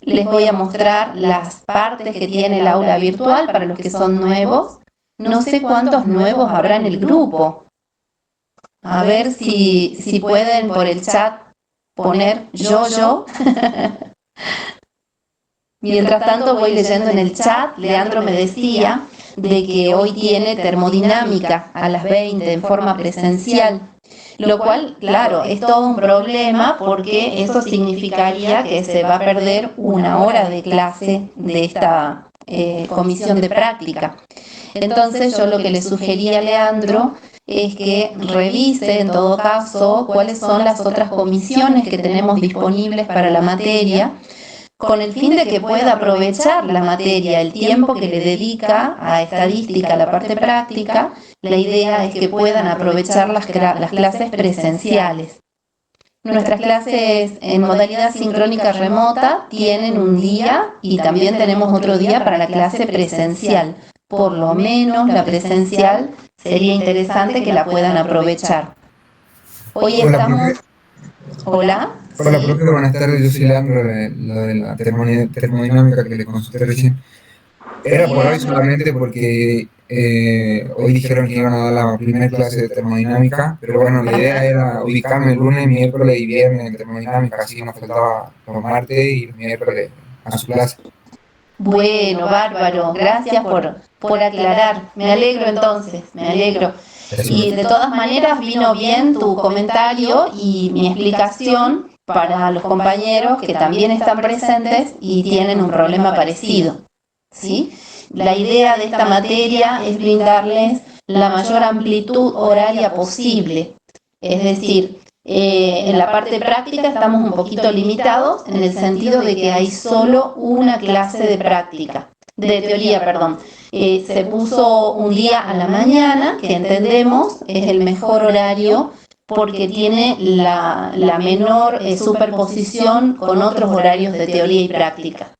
les voy a mostrar las partes que tiene el aula virtual para los que son nuevos. No sé cuántos nuevos habrá en el grupo. A ver si pueden por el chat poner yo. Mientras tanto voy leyendo en el chat. Leandro me decía de que hoy tiene termodinámica a las 20 en forma presencial, lo cual, claro, es todo un problema porque eso significaría que se va a perder una hora de clase de esta comisión de práctica. Entonces yo lo que le sugería a Leandro es que revise en todo caso cuáles son las otras comisiones que tenemos disponibles para la materia, con el fin de que pueda aprovechar la materia, el tiempo que le dedica a estadística, a la parte práctica. La idea es que puedan aprovechar las clases presenciales. Nuestras clases en modalidad sincrónica remota tienen un día y también tenemos otro día para la clase presencial. Por lo menos la presencial sería interesante que la puedan aprovechar. Hoy Hola, estamos... profe. Hola, Hola, sí. profe, buenas tardes. Yo soy Leandro, lo de la termodinámica que le consulté recién. Era por hoy Bien. solamente porque hoy dijeron que iban a dar la primera clase de termodinámica, pero bueno, la idea era ubicarme el lunes, miércoles y viernes en termodinámica, así que nos faltaba los martes y los miércoles a su clase. Bueno, bárbaro, gracias por aclarar. Me alegro entonces, me alegro. Gracias. Y de todas maneras vino bien tu comentario y mi explicación para los compañeros que también están presentes y tienen un problema parecido. ¿Sí? La idea de esta materia es brindarles la mayor amplitud horaria posible. Es decir, en la parte práctica estamos un poquito limitados en el sentido de que hay solo una clase de práctica, de teoría, perdón. Se puso un día a la mañana, que entendemos es el mejor horario porque tiene la menor superposición con otros horarios de teoría y práctica.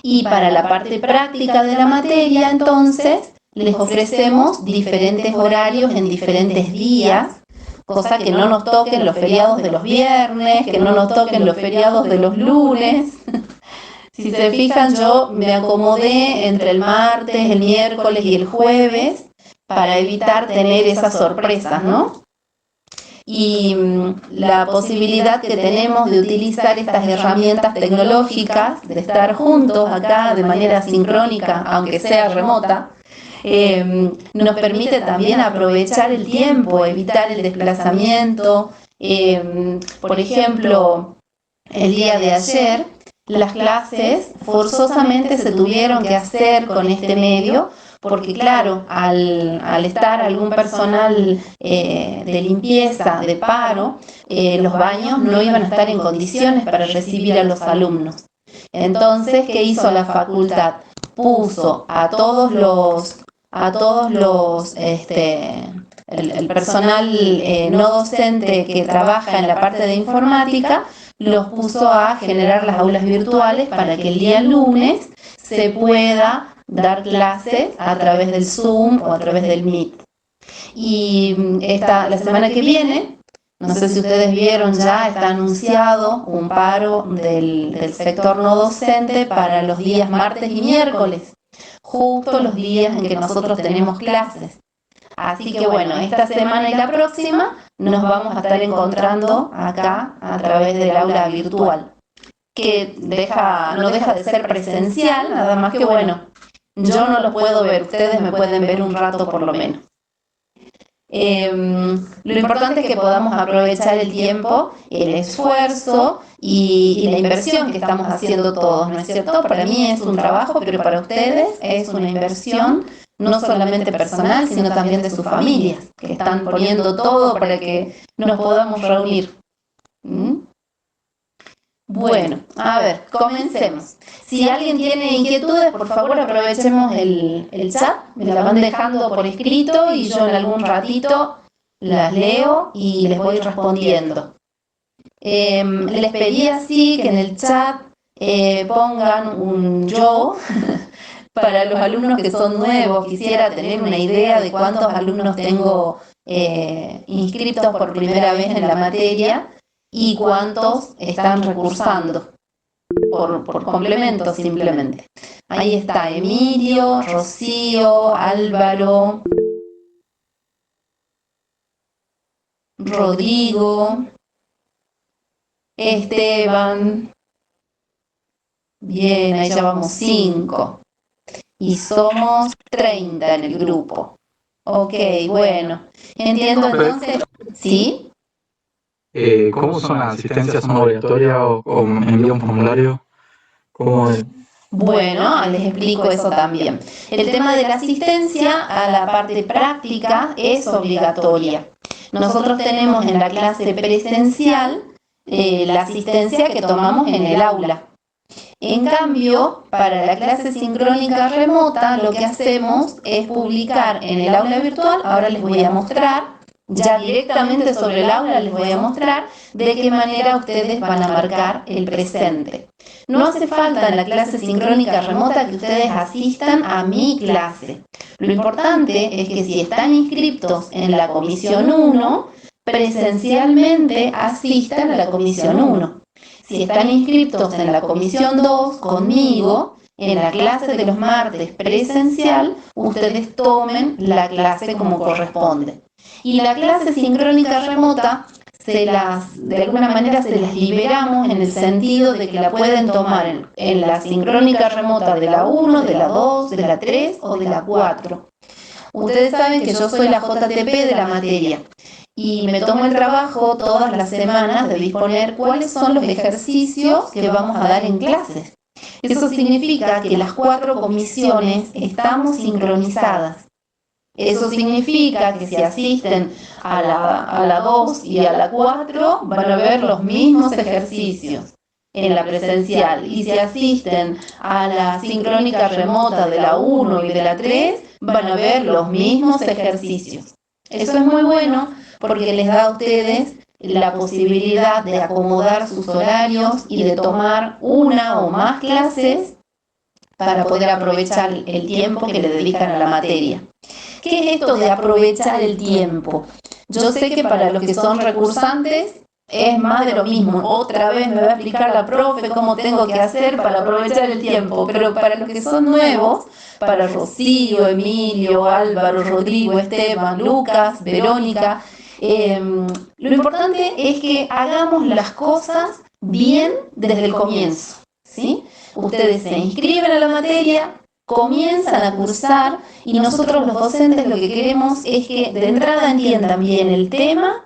Y para la parte práctica de la materia, entonces, les ofrecemos diferentes horarios en diferentes días, cosa que no nos toquen los feriados de los viernes, que no nos toquen los feriados de los lunes. Si se fijan, yo me acomodé entre el martes, el miércoles y el jueves para evitar tener esas sorpresas, ¿no? Y la posibilidad que tenemos de utilizar estas herramientas tecnológicas, de estar juntos acá de manera sincrónica, aunque sea remota, nos permite también aprovechar el tiempo, evitar el desplazamiento. Por ejemplo, el día de ayer, las clases forzosamente se tuvieron que hacer con este medio, porque claro, al estar algún personal de limpieza, de paro, los baños no iban a estar en condiciones para recibir a los alumnos. Entonces, ¿qué hizo la facultad? Puso el personal no docente que trabaja en la parte de informática, los puso a generar las aulas virtuales para que el día lunes se pueda dar clases a través del Zoom o a través del Meet. Y la semana que viene, no sé si ustedes vieron ya, está anunciado un paro del sector no docente para los días martes y miércoles, justo los días en que nosotros tenemos clases. Así que bueno, esta semana y la próxima nos vamos a estar encontrando acá a través del aula virtual, que no deja de ser presencial, nada más que bueno, yo no lo puedo ver, ustedes me pueden ver un rato por lo menos. Lo importante es que podamos aprovechar el tiempo, el esfuerzo y la inversión que estamos haciendo todos, ¿no es cierto? Para mí es un trabajo, pero para ustedes es una inversión no solamente personal, sino también de sus familias, que están poniendo todo para que nos podamos reunir. ¿Mm? Bueno, a ver, comencemos. Si alguien tiene inquietudes, por favor aprovechemos el chat, me la van dejando por escrito y yo en algún ratito las leo y les voy respondiendo. Les pedí así que en el chat pongan un yo para los alumnos que son nuevos. Quisiera tener una idea de cuántos alumnos tengo inscritos por primera vez en la materia y cuántos están recursando. por complemento simplemente. Ahí está Emilio, Rocío, Álvaro, Rodrigo, Esteban. Bien, ahí ya vamos 5. Y somos 30 en el grupo. Ok, bueno. Entiendo entonces, ¿sí? ¿Cómo son las asistencias? ¿Son obligatorias o envía un formulario? ¿Cómo es? Bueno, les explico eso también. El tema de la asistencia a la parte práctica es obligatoria. Nosotros tenemos en la clase presencial la asistencia que tomamos en el aula. En cambio, para la clase sincrónica remota, lo que hacemos es publicar en el aula virtual. Ahora les voy a mostrar, ya directamente sobre el aula les voy a mostrar de qué manera ustedes van a marcar el presente. No hace falta en la clase sincrónica remota que ustedes asistan a mi clase. Lo importante es que si están inscriptos en la comisión 1, presencialmente asistan a la comisión 1. Si están inscriptos en la comisión 2 conmigo, en la clase de los martes presencial, ustedes tomen la clase como corresponde. Y la clase sincrónica remota, de alguna manera se las liberamos en el sentido de que la pueden tomar en la sincrónica remota de la 1, de la 2, de la 3 o de la 4. Ustedes saben que yo soy la JTP de la materia y me tomo el trabajo todas las semanas de disponer cuáles son los ejercicios que vamos a dar en clases. Eso significa que las 4 comisiones estamos sincronizadas. Eso significa que si asisten a la 2 y a la 4 van a ver los mismos ejercicios en la presencial, y si asisten a la sincrónica remota de la 1 y de la 3 van a ver los mismos ejercicios. Eso es muy bueno porque les da a ustedes la posibilidad de acomodar sus horarios y de tomar una o más clases para poder aprovechar el tiempo que le dedican a la materia. ¿Qué es esto de aprovechar el tiempo? Yo sé que para los que son recursantes es más de lo mismo. Otra vez me va a explicar la profe cómo tengo que hacer para aprovechar el tiempo. Pero para los que son nuevos, para Rocío, Emilio, Álvaro, Rodrigo, Esteban, Lucas, Verónica, lo importante es que hagamos las cosas bien desde el comienzo, ¿sí? Ustedes se inscriben a la materia, comienzan a cursar y nosotros los docentes lo que queremos es que de entrada entiendan bien el tema,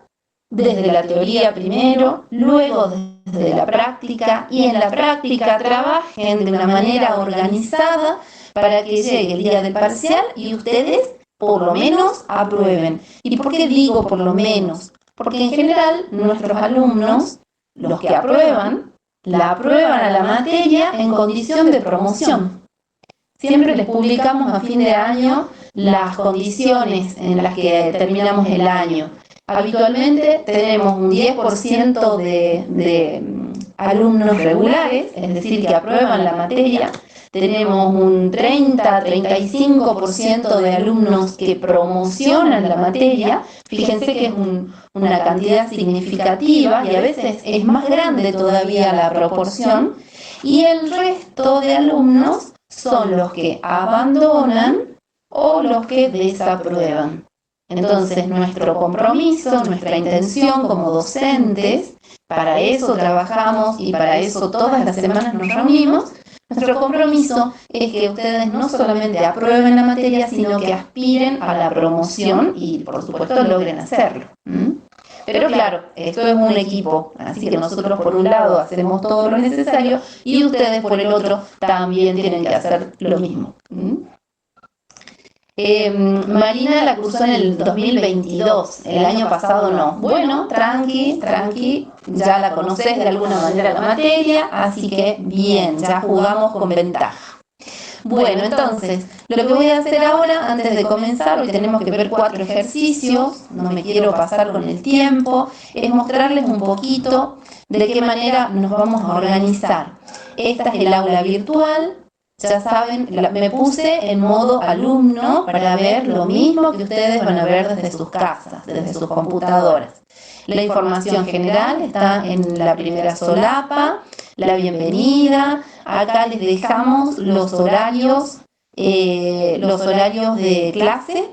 desde la teoría primero, luego desde la práctica, y en la práctica trabajen de una manera organizada para que llegue el día del parcial y ustedes por lo menos aprueben. ¿Y por qué digo por lo menos? Porque en general nuestros alumnos, los que aprueban, la aprueban a la materia en condición de promoción. Siempre les publicamos a fin de año las condiciones en las que terminamos el año. Habitualmente tenemos un 10% de alumnos regulares, es decir, que aprueban la materia. Tenemos un 30-35% de alumnos que promocionan la materia. Fíjense que es una cantidad significativa y a veces es más grande todavía la proporción. Y el resto de alumnos son los que abandonan o los que desaprueban. Entonces, nuestro compromiso, nuestra intención como docentes, para eso trabajamos y para eso todas las semanas nos reunimos. Nuestro compromiso es que ustedes no solamente aprueben la materia, sino que aspiren a la promoción y, por supuesto, logren hacerlo. Pero claro, esto es un equipo, así que nosotros por un lado hacemos todo lo necesario y ustedes por el otro también tienen que hacer lo mismo. Marina la cursó en el 2022, el año pasado no. Bueno, tranqui, ya la conoces de alguna manera la materia, así que bien, ya jugamos con ventaja. Bueno, entonces, lo que voy a hacer ahora, antes de comenzar, hoy tenemos que ver 4 ejercicios, no me quiero pasar con el tiempo, es mostrarles un poquito de qué manera nos vamos a organizar. Esta es el aula virtual. Ya saben, me puse en modo alumno para ver lo mismo que ustedes van a ver desde sus casas, desde sus computadoras. La información general está en la primera solapa, la bienvenida. Acá les dejamos los horarios de clase,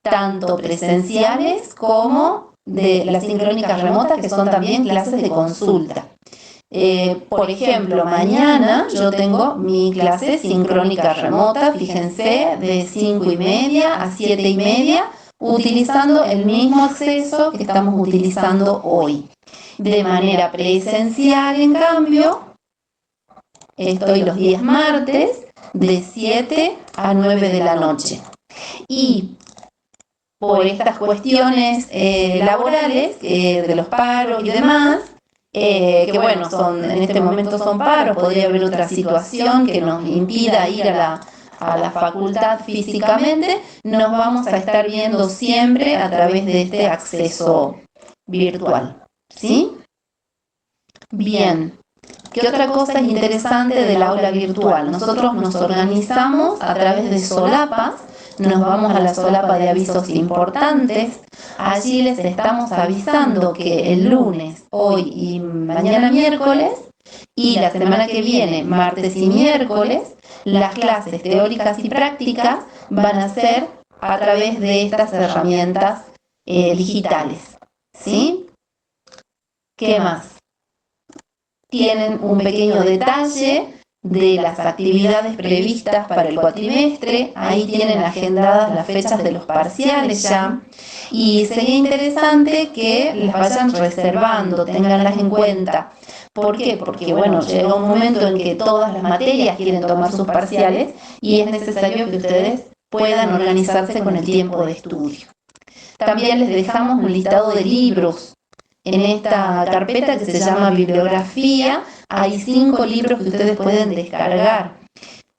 tanto presenciales como de las sincrónicas remotas, que son también clases de consulta. Por ejemplo, mañana yo tengo mi clase sincrónica remota, fíjense, de 5:30 a 7:30, utilizando el mismo acceso que estamos utilizando hoy. De manera presencial, en cambio, estoy los días martes de 7 a 9 de la noche. Y por estas cuestiones laborales, de los paros y demás, que bueno, en este momento son paros, podría haber otra situación que nos impida ir a la facultad físicamente, nos vamos a estar viendo siempre a través de este acceso virtual, ¿sí? Bien. ¿Qué otra cosa es interesante del aula virtual? Nosotros nos organizamos a través de solapas, nos vamos a la solapa de avisos importantes. Allí les estamos avisando que el lunes, hoy y mañana miércoles, y la semana que viene, martes y miércoles, las clases teóricas y prácticas van a ser a través de estas herramientas digitales, ¿sí? ¿Qué más? Tienen un pequeño detalle de las actividades previstas para el cuatrimestre. Ahí tienen agendadas las fechas de los parciales ya. Y sería interesante que las vayan reservando, tenganlas en cuenta. ¿Por qué? Porque, bueno, llega un momento en que todas las materias quieren tomar sus parciales y es necesario que ustedes puedan organizarse con el tiempo de estudio. También les dejamos un listado de libros. En esta carpeta que se llama bibliografía hay 5 libros que ustedes pueden descargar.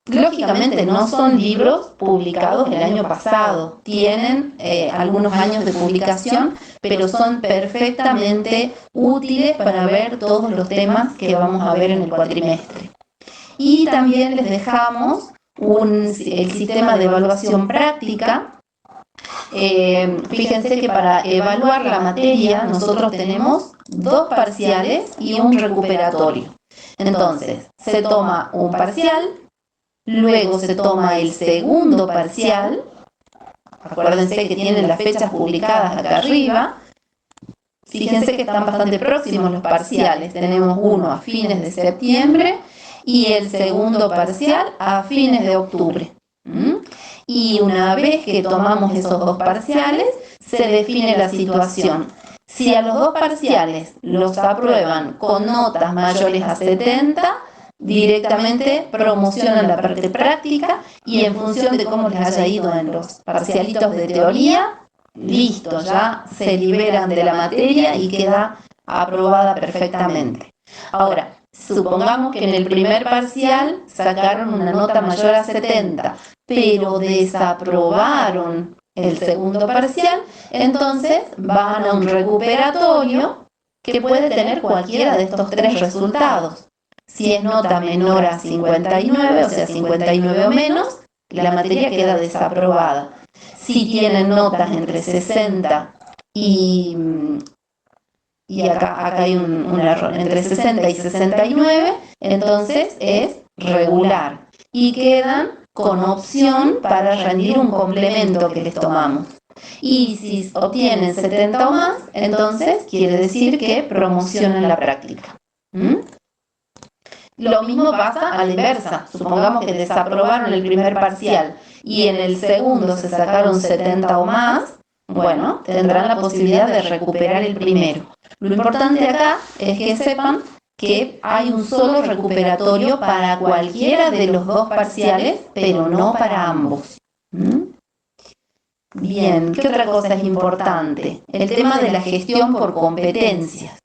Lógicamente no son libros publicados el año pasado, tienen algunos años de publicación, pero son perfectamente útiles para ver todos los temas que vamos a ver en el cuatrimestre. Y también les dejamos el sistema de evaluación práctica. Fíjense que para evaluar la materia nosotros tenemos 2 parciales y un recuperatorio. Entonces, se toma un parcial, luego se toma el segundo parcial. Acuérdense que tienen las fechas publicadas acá arriba. Fíjense que están bastante próximos los parciales. Tenemos uno a fines de septiembre y el segundo parcial a fines de octubre. Y una vez que tomamos esos 2 parciales, se define la situación. Si a los 2 parciales los aprueban con notas mayores a 70, directamente promocionan la parte práctica y en función de cómo les haya ido en los parcialitos de teoría, listo, ya se liberan de la materia y queda aprobada perfectamente. Ahora, supongamos que en el primer parcial sacaron una nota mayor a 70, pero desaprobaron el segundo parcial, entonces van a un recuperatorio que puede tener cualquiera de estos 3 resultados. Si es nota menor a 59, o sea 59 o menos, la materia queda desaprobada. Si tienen notas entre 60 y acá hay un error, entre 60 y 69, entonces es regular y quedan con opción para rendir un complemento que les tomamos. Y si obtienen 70 o más, entonces quiere decir que promocionan la práctica. Lo mismo pasa a la inversa. Supongamos que desaprobaron el primer parcial y en el segundo se sacaron 70 o más, bueno, tendrán la posibilidad de recuperar el primero. Lo importante acá es que sepan que hay un solo recuperatorio para cualquiera de los 2 parciales, pero no para ambos. Bien, ¿qué otra cosa es importante? El tema de la gestión por competencias.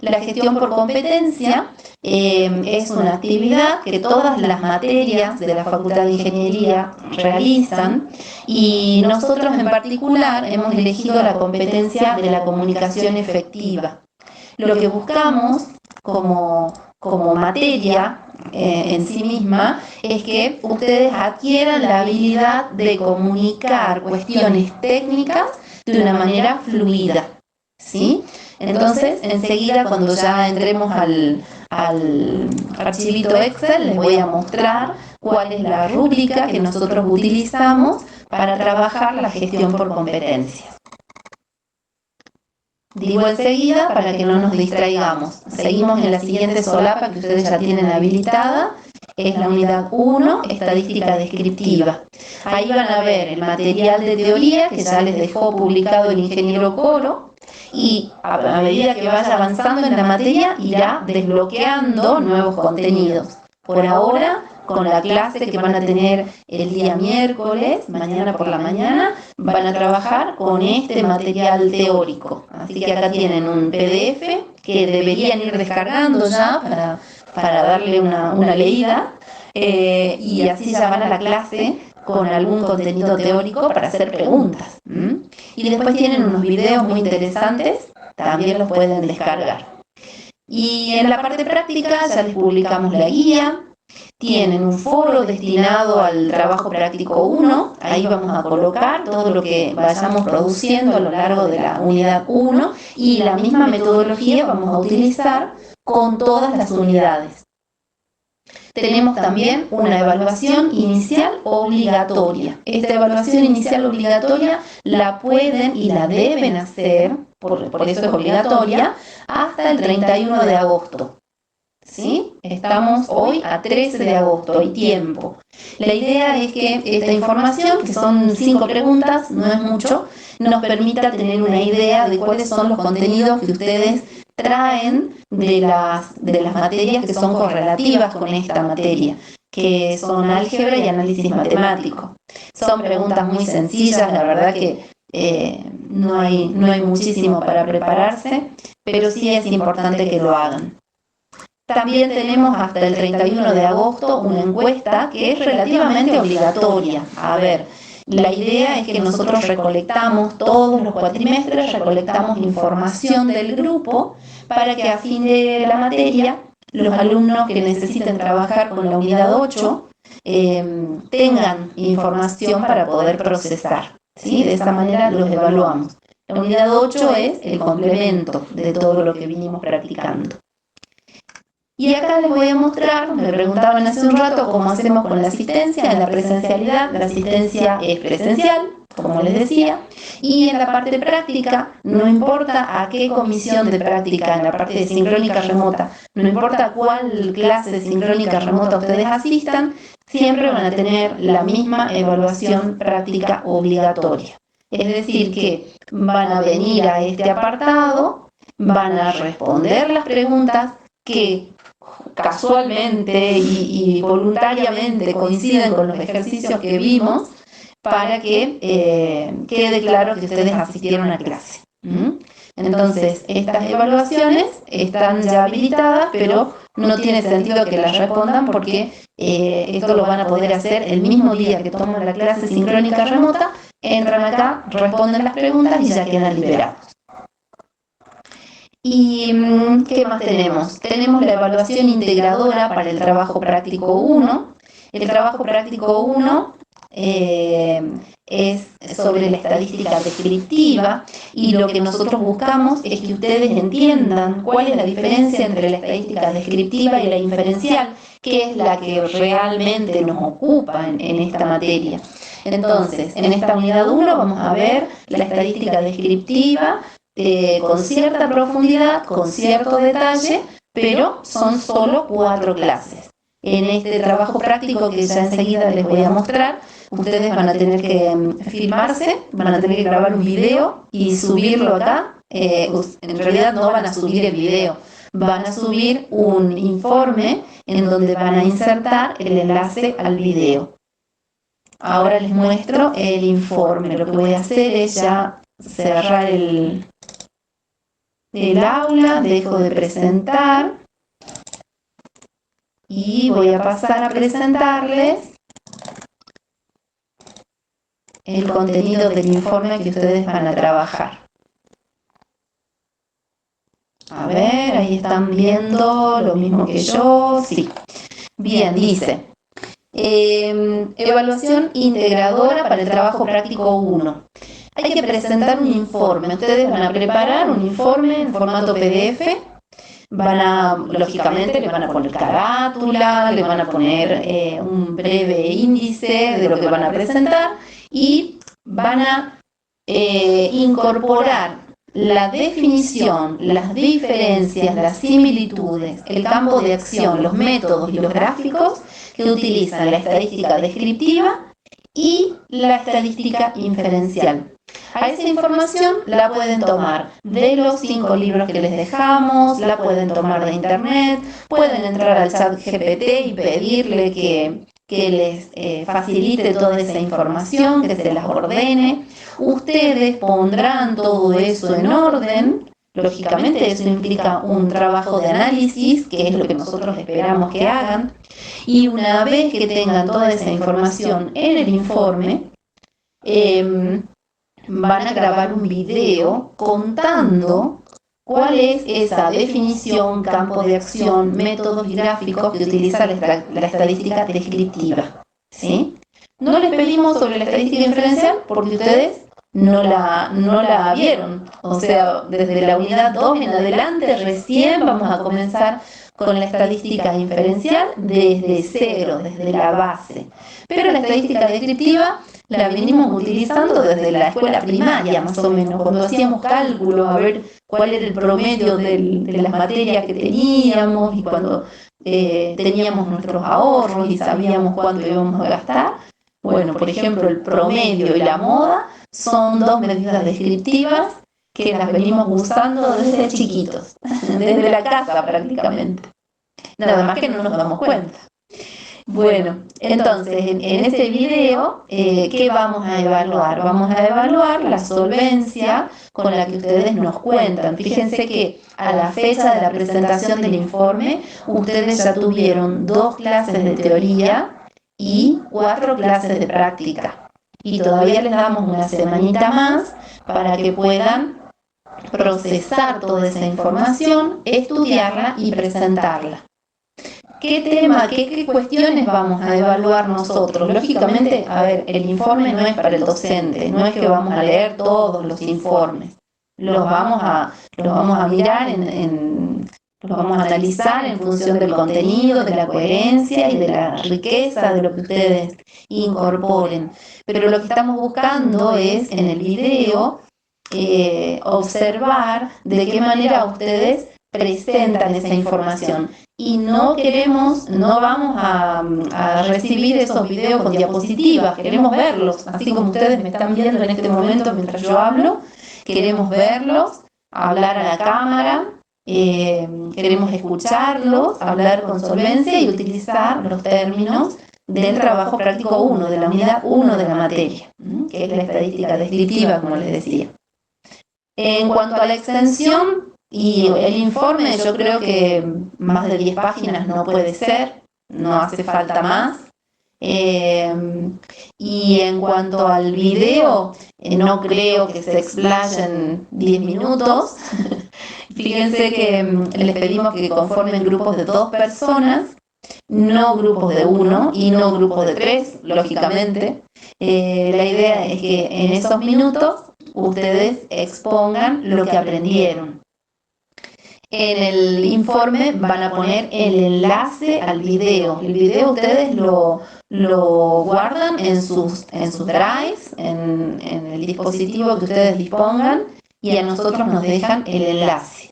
La gestión por competencia es una actividad que todas las materias de la Facultad de Ingeniería realizan y nosotros en particular hemos elegido la competencia de la comunicación efectiva. Lo que buscamos como materia en sí misma es que ustedes adquieran la habilidad de comunicar cuestiones técnicas de una manera fluida, ¿sí? Entonces, enseguida, cuando ya entremos al al archivito Excel, les voy a mostrar cuál es la rúbrica que nosotros utilizamos para trabajar la gestión por competencias. Digo enseguida para que no nos distraigamos. Seguimos en la siguiente solapa que ustedes ya tienen habilitada. Es la unidad 1, estadística descriptiva. Ahí van a ver el material de teoría que ya les dejó publicado el ingeniero Coro, y a medida que vaya avanzando en la materia irá desbloqueando nuevos contenidos. Por ahora, con la clase que van a tener el día miércoles, mañana por la mañana, van a trabajar con este material teórico. Así que acá tienen un PDF que deberían ir descargando ya para darle una leída, y así ya van a la clase con algún contenido teórico para hacer preguntas. Y después tienen unos videos muy interesantes, también los pueden descargar. Y en la parte práctica ya les publicamos la guía. Tienen un foro destinado al trabajo práctico 1, ahí vamos a colocar todo lo que vayamos produciendo a lo largo de la unidad 1, y la misma metodología vamos a utilizar con todas las unidades. Tenemos también una evaluación inicial obligatoria. Esta evaluación inicial obligatoria la pueden y la deben hacer, por eso es obligatoria, hasta el 31 de agosto. ¿Sí? Estamos hoy a 13 de agosto, hay tiempo. La idea es que esta información, que son 5 preguntas, no es mucho, nos permita tener una idea de cuáles son los contenidos que ustedes traen de las materias que son correlativas con esta materia, que son álgebra y análisis matemático. Son preguntas muy sencillas, la verdad que no hay muchísimo para prepararse, pero sí es importante que lo hagan. También tenemos hasta el 31 de agosto una encuesta que es relativamente obligatoria. A ver, la idea es que nosotros recolectamos todos los cuatrimestres, recolectamos información del grupo para que a fin de la materia los alumnos que necesiten trabajar con la unidad 8 tengan información para poder procesar, ¿sí? De esa manera los evaluamos. La unidad 8 es el complemento de todo lo que vinimos practicando. Y acá les voy a mostrar, me preguntaban hace un rato cómo hacemos con la asistencia. En la presencialidad, la asistencia es presencial, como les decía, y en la parte práctica, no importa a qué comisión de práctica, en la parte de sincrónica remota, no importa cuál clase de sincrónica remota ustedes asistan, siempre van a tener la misma evaluación práctica obligatoria. Es decir, que van a venir a este apartado, van a responder las preguntas que casualmente y voluntariamente coinciden con los ejercicios que vimos, para que quede claro que ustedes asistieron a clase. Entonces, estas evaluaciones están ya habilitadas, pero no tiene sentido que las respondan porque esto lo van a poder hacer el mismo día que toman la clase sincrónica remota, entran acá, responden las preguntas y ya quedan liberados. ¿Y qué más tenemos? Tenemos la evaluación integradora para el trabajo práctico 1. El trabajo práctico 1 es sobre la estadística descriptiva, y lo que nosotros buscamos es que ustedes entiendan cuál es la diferencia entre la estadística descriptiva y la inferencial, que es la que realmente nos ocupa en esta materia. Entonces, en esta unidad 1 vamos a ver la estadística descriptiva, con cierta profundidad, con cierto detalle, pero son solo 4 clases. En este trabajo práctico que ya enseguida les voy a mostrar, ustedes van a tener que filmarse, van a tener que grabar un video y subirlo acá. En realidad no van a subir el video, van a subir un informe en donde van a insertar el enlace al video. Ahora les muestro el informe. Lo que voy a hacer es ya cerrar el aula, dejo de presentar y voy a pasar a presentarles el contenido del informe que ustedes van a trabajar. A ver, ahí están viendo lo mismo que yo. Sí. Bien, dice: evaluación integradora para el trabajo práctico 1. Hay que presentar un informe. Ustedes van a preparar un informe en formato PDF, lógicamente, le van a poner carátula, le van a poner un breve índice de lo que van a presentar y van a incorporar la definición, las diferencias, las similitudes, el campo de acción, los métodos y los gráficos que utilizan la estadística descriptiva y la estadística inferencial. A esa información la pueden tomar de los 5 libros que les dejamos, la pueden tomar de internet, pueden entrar al chat GPT y pedirle que les facilite toda esa información, que se las ordene. Ustedes pondrán todo eso en orden. Lógicamente eso implica un trabajo de análisis, que es lo que nosotros esperamos que hagan. Y una vez que tengan toda esa información en el informe, van a grabar un video contando cuál es esa definición, campo de acción, métodos y gráficos que utiliza la estadística descriptiva. ¿Sí? No les pedimos sobre la estadística inferencial porque ustedes no la vieron. O sea, desde la unidad 2 en adelante recién vamos a comenzar con la estadística inferencial desde cero, desde la base. Pero la estadística descriptiva la venimos utilizando desde la escuela primaria, más o menos, cuando hacíamos cálculos a ver cuál era el promedio de las materias que teníamos y cuando teníamos nuestros ahorros y sabíamos cuánto íbamos a gastar. Bueno, por ejemplo, el promedio y la moda son 2 medidas descriptivas que las venimos usando desde chiquitos, desde la casa prácticamente. Nada más que no nos damos cuenta. Bueno, entonces en este video, ¿qué vamos a evaluar? Vamos a evaluar la solvencia con la que ustedes nos cuentan. Fíjense que a la fecha de la presentación del informe, ustedes ya tuvieron 2 clases de teoría y 4 clases de práctica. Y todavía les damos una semanita más para que puedan procesar toda esa información, estudiarla y presentarla. ¿Qué tema, qué cuestiones vamos a evaluar nosotros? Lógicamente, a ver, el informe no es para el docente, no es que vamos a leer todos los informes. Los vamos a mirar los vamos a analizar en función del contenido, de la coherencia y de la riqueza de lo que ustedes incorporen. Pero lo que estamos buscando es, en el video, observar de qué manera ustedes presentan esa información. Y no vamos a recibir esos videos con diapositivas, queremos verlos, así como ustedes me están viendo en este momento mientras yo hablo, queremos verlos, hablar a la cámara, queremos escucharlos, hablar con solvencia y utilizar los términos del trabajo práctico 1, de la unidad 1 de la materia, que es la estadística descriptiva, como les decía. En cuanto a la extensión y el informe, yo creo que más de 10 páginas no puede ser, no hace falta más. Y en cuanto al video, no creo que se explayen 10 minutos. Fíjense que les pedimos que conformen grupos de 2 personas, no grupos de 1 y no grupos de 3, lógicamente. La idea es que en esos minutos ustedes expongan lo que aprendieron. En el informe van a poner el enlace al video. El video ustedes lo guardan en sus drives, en el dispositivo que ustedes dispongan, y a nosotros nos dejan el enlace.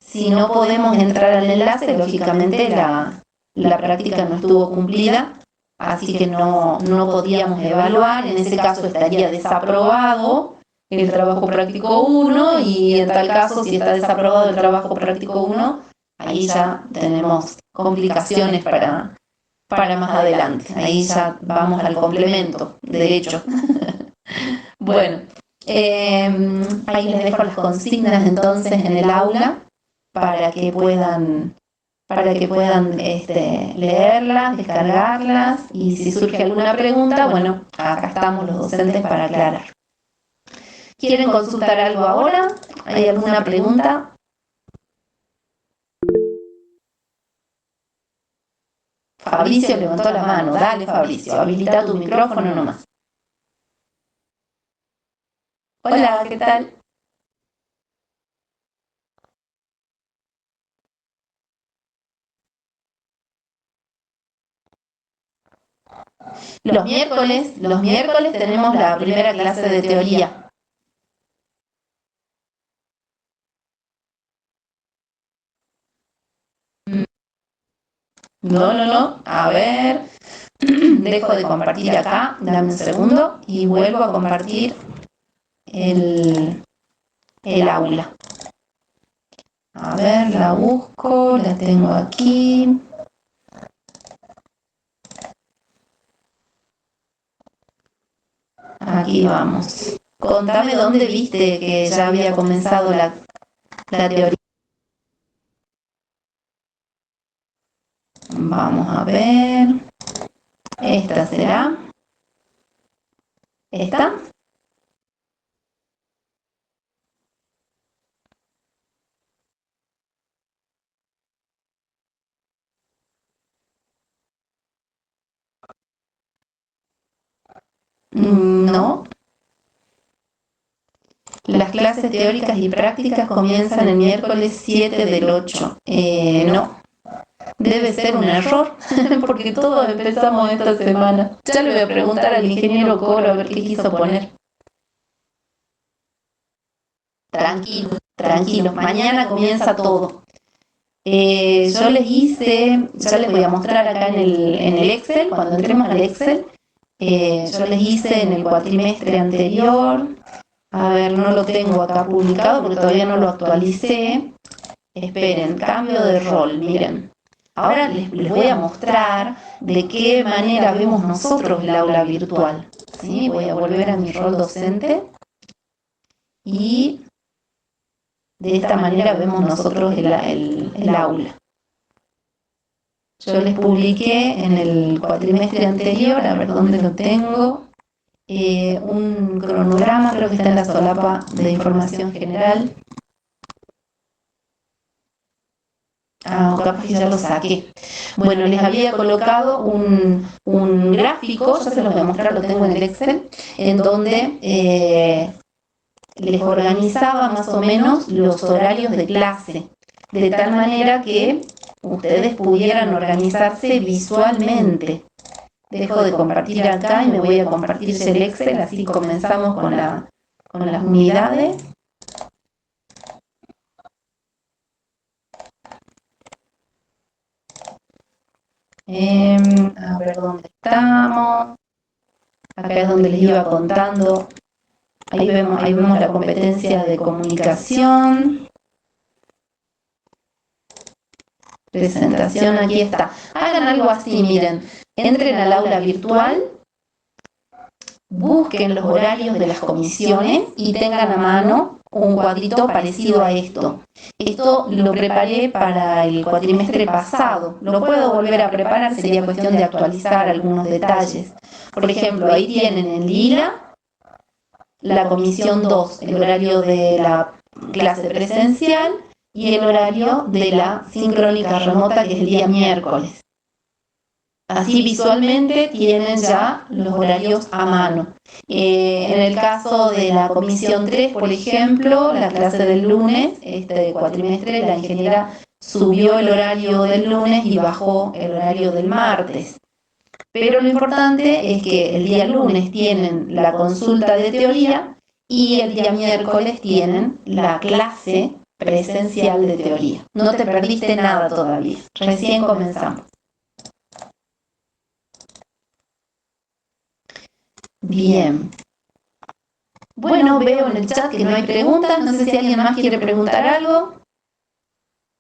Si no podemos entrar al enlace, lógicamente la práctica no estuvo cumplida, así que no podíamos evaluar. En ese caso estaría desaprobado el trabajo práctico 1 y en tal caso, si está desaprobado el trabajo práctico 1, ahí ya tenemos complicaciones para más adelante. Ahí ya vamos al complemento de derecho. Bueno, ahí les dejo las consignas entonces en el aula para que puedan leerlas, descargarlas, y si surge alguna pregunta, bueno, acá estamos los docentes para aclarar. ¿Quieren consultar algo ahora? ¿Hay alguna pregunta? Fabricio levantó la mano. Dale, Fabricio, habilita tu micrófono nomás. Hola, ¿qué tal? Los miércoles tenemos la primera clase de teoría. No, a ver, dejo de compartir acá, dame un segundo y vuelvo a compartir el aula. A ver, la busco, la tengo aquí. Aquí vamos. Contame dónde viste que ya había comenzado la teoría. Vamos a ver. ¿Esta será? ¿Esta? No. Las clases teóricas y prácticas comienzan el miércoles 7 del 8. No. Debe ser un error, porque todos empezamos esta semana. Ya le voy a preguntar al ingeniero Coro a ver qué quiso poner. Tranquilos, mañana comienza todo. Yo les hice, ya les voy a mostrar acá en el Excel, cuando entremos al Excel, yo les hice en el cuatrimestre anterior, a ver, no lo tengo acá publicado porque todavía no lo actualicé. Esperen, cambio de rol, miren. Ahora les voy a mostrar de qué manera vemos nosotros el aula virtual. ¿Sí? Voy a volver a mi rol docente y de esta manera vemos nosotros el aula. Yo les publiqué en el cuatrimestre anterior, a ver dónde lo tengo, un cronograma, creo que está en la solapa de información general. Capaz que ya lo saqué. Bueno, les había colocado un gráfico, ya se los voy a mostrar, lo tengo en el Excel, en donde les organizaba más o menos los horarios de clase, de tal manera que ustedes pudieran organizarse visualmente. Dejo de compartir acá y me voy a compartir el Excel, así comenzamos con las unidades. A ver dónde estamos. Acá es donde les iba contando. Ahí vemos la competencia de comunicación. Presentación, aquí está. Hagan algo así, miren. Entren al aula virtual, busquen los horarios de las comisiones y tengan a mano un cuadrito parecido a esto. Esto lo preparé para el cuatrimestre pasado. Lo puedo volver a preparar, sería cuestión de actualizar algunos detalles. Por ejemplo, ahí tienen en lila la comisión 2, el horario de la clase presencial y el horario de la sincrónica remota, que es el día miércoles. Así visualmente tienen ya los horarios a mano. En el caso de la comisión 3, por ejemplo, la clase del lunes, este cuatrimestre, la ingeniera subió el horario del lunes y bajó el horario del martes. Pero lo importante es que el día lunes tienen la consulta de teoría y el día miércoles tienen la clase presencial de teoría. No te perdiste nada todavía, recién comenzamos. Bien. Bueno, veo en el chat que no hay preguntas, no sé si alguien más quiere preguntar algo.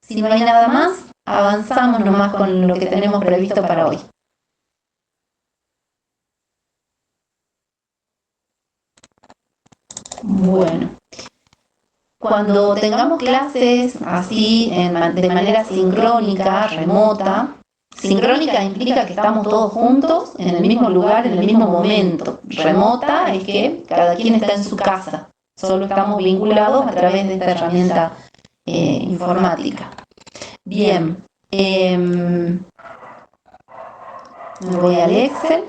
Si no hay nada más, avanzamos nomás con lo que tenemos previsto para hoy. Bueno, cuando tengamos clases así de manera sincrónica, remota, sincrónica implica que estamos todos juntos en el mismo lugar, en el mismo momento. Remota es que cada quien está en su casa, solo estamos vinculados a través de esta herramienta informática. Bien, me voy al Excel.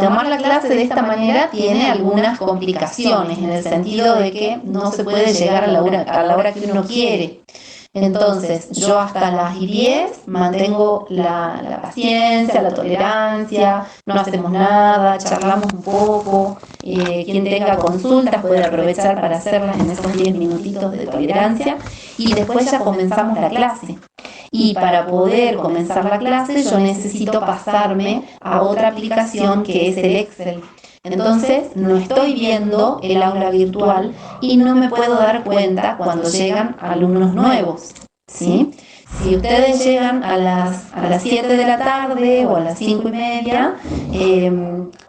Tomar la clase de esta manera tiene algunas complicaciones, en el sentido de que no se puede llegar a la hora que uno quiere. Entonces, yo hasta las 10 mantengo la paciencia, la tolerancia, no hacemos nada, charlamos un poco. Quien tenga consultas puede aprovechar para hacerlas en esos 10 minutitos de tolerancia y después ya comenzamos la clase. Y para poder comenzar la clase yo necesito pasarme a otra aplicación que es el Excel. Entonces no estoy viendo el aula virtual y no me puedo dar cuenta cuando llegan alumnos nuevos, ¿sí? Si ustedes llegan a las 7 de la tarde o a las 5:30,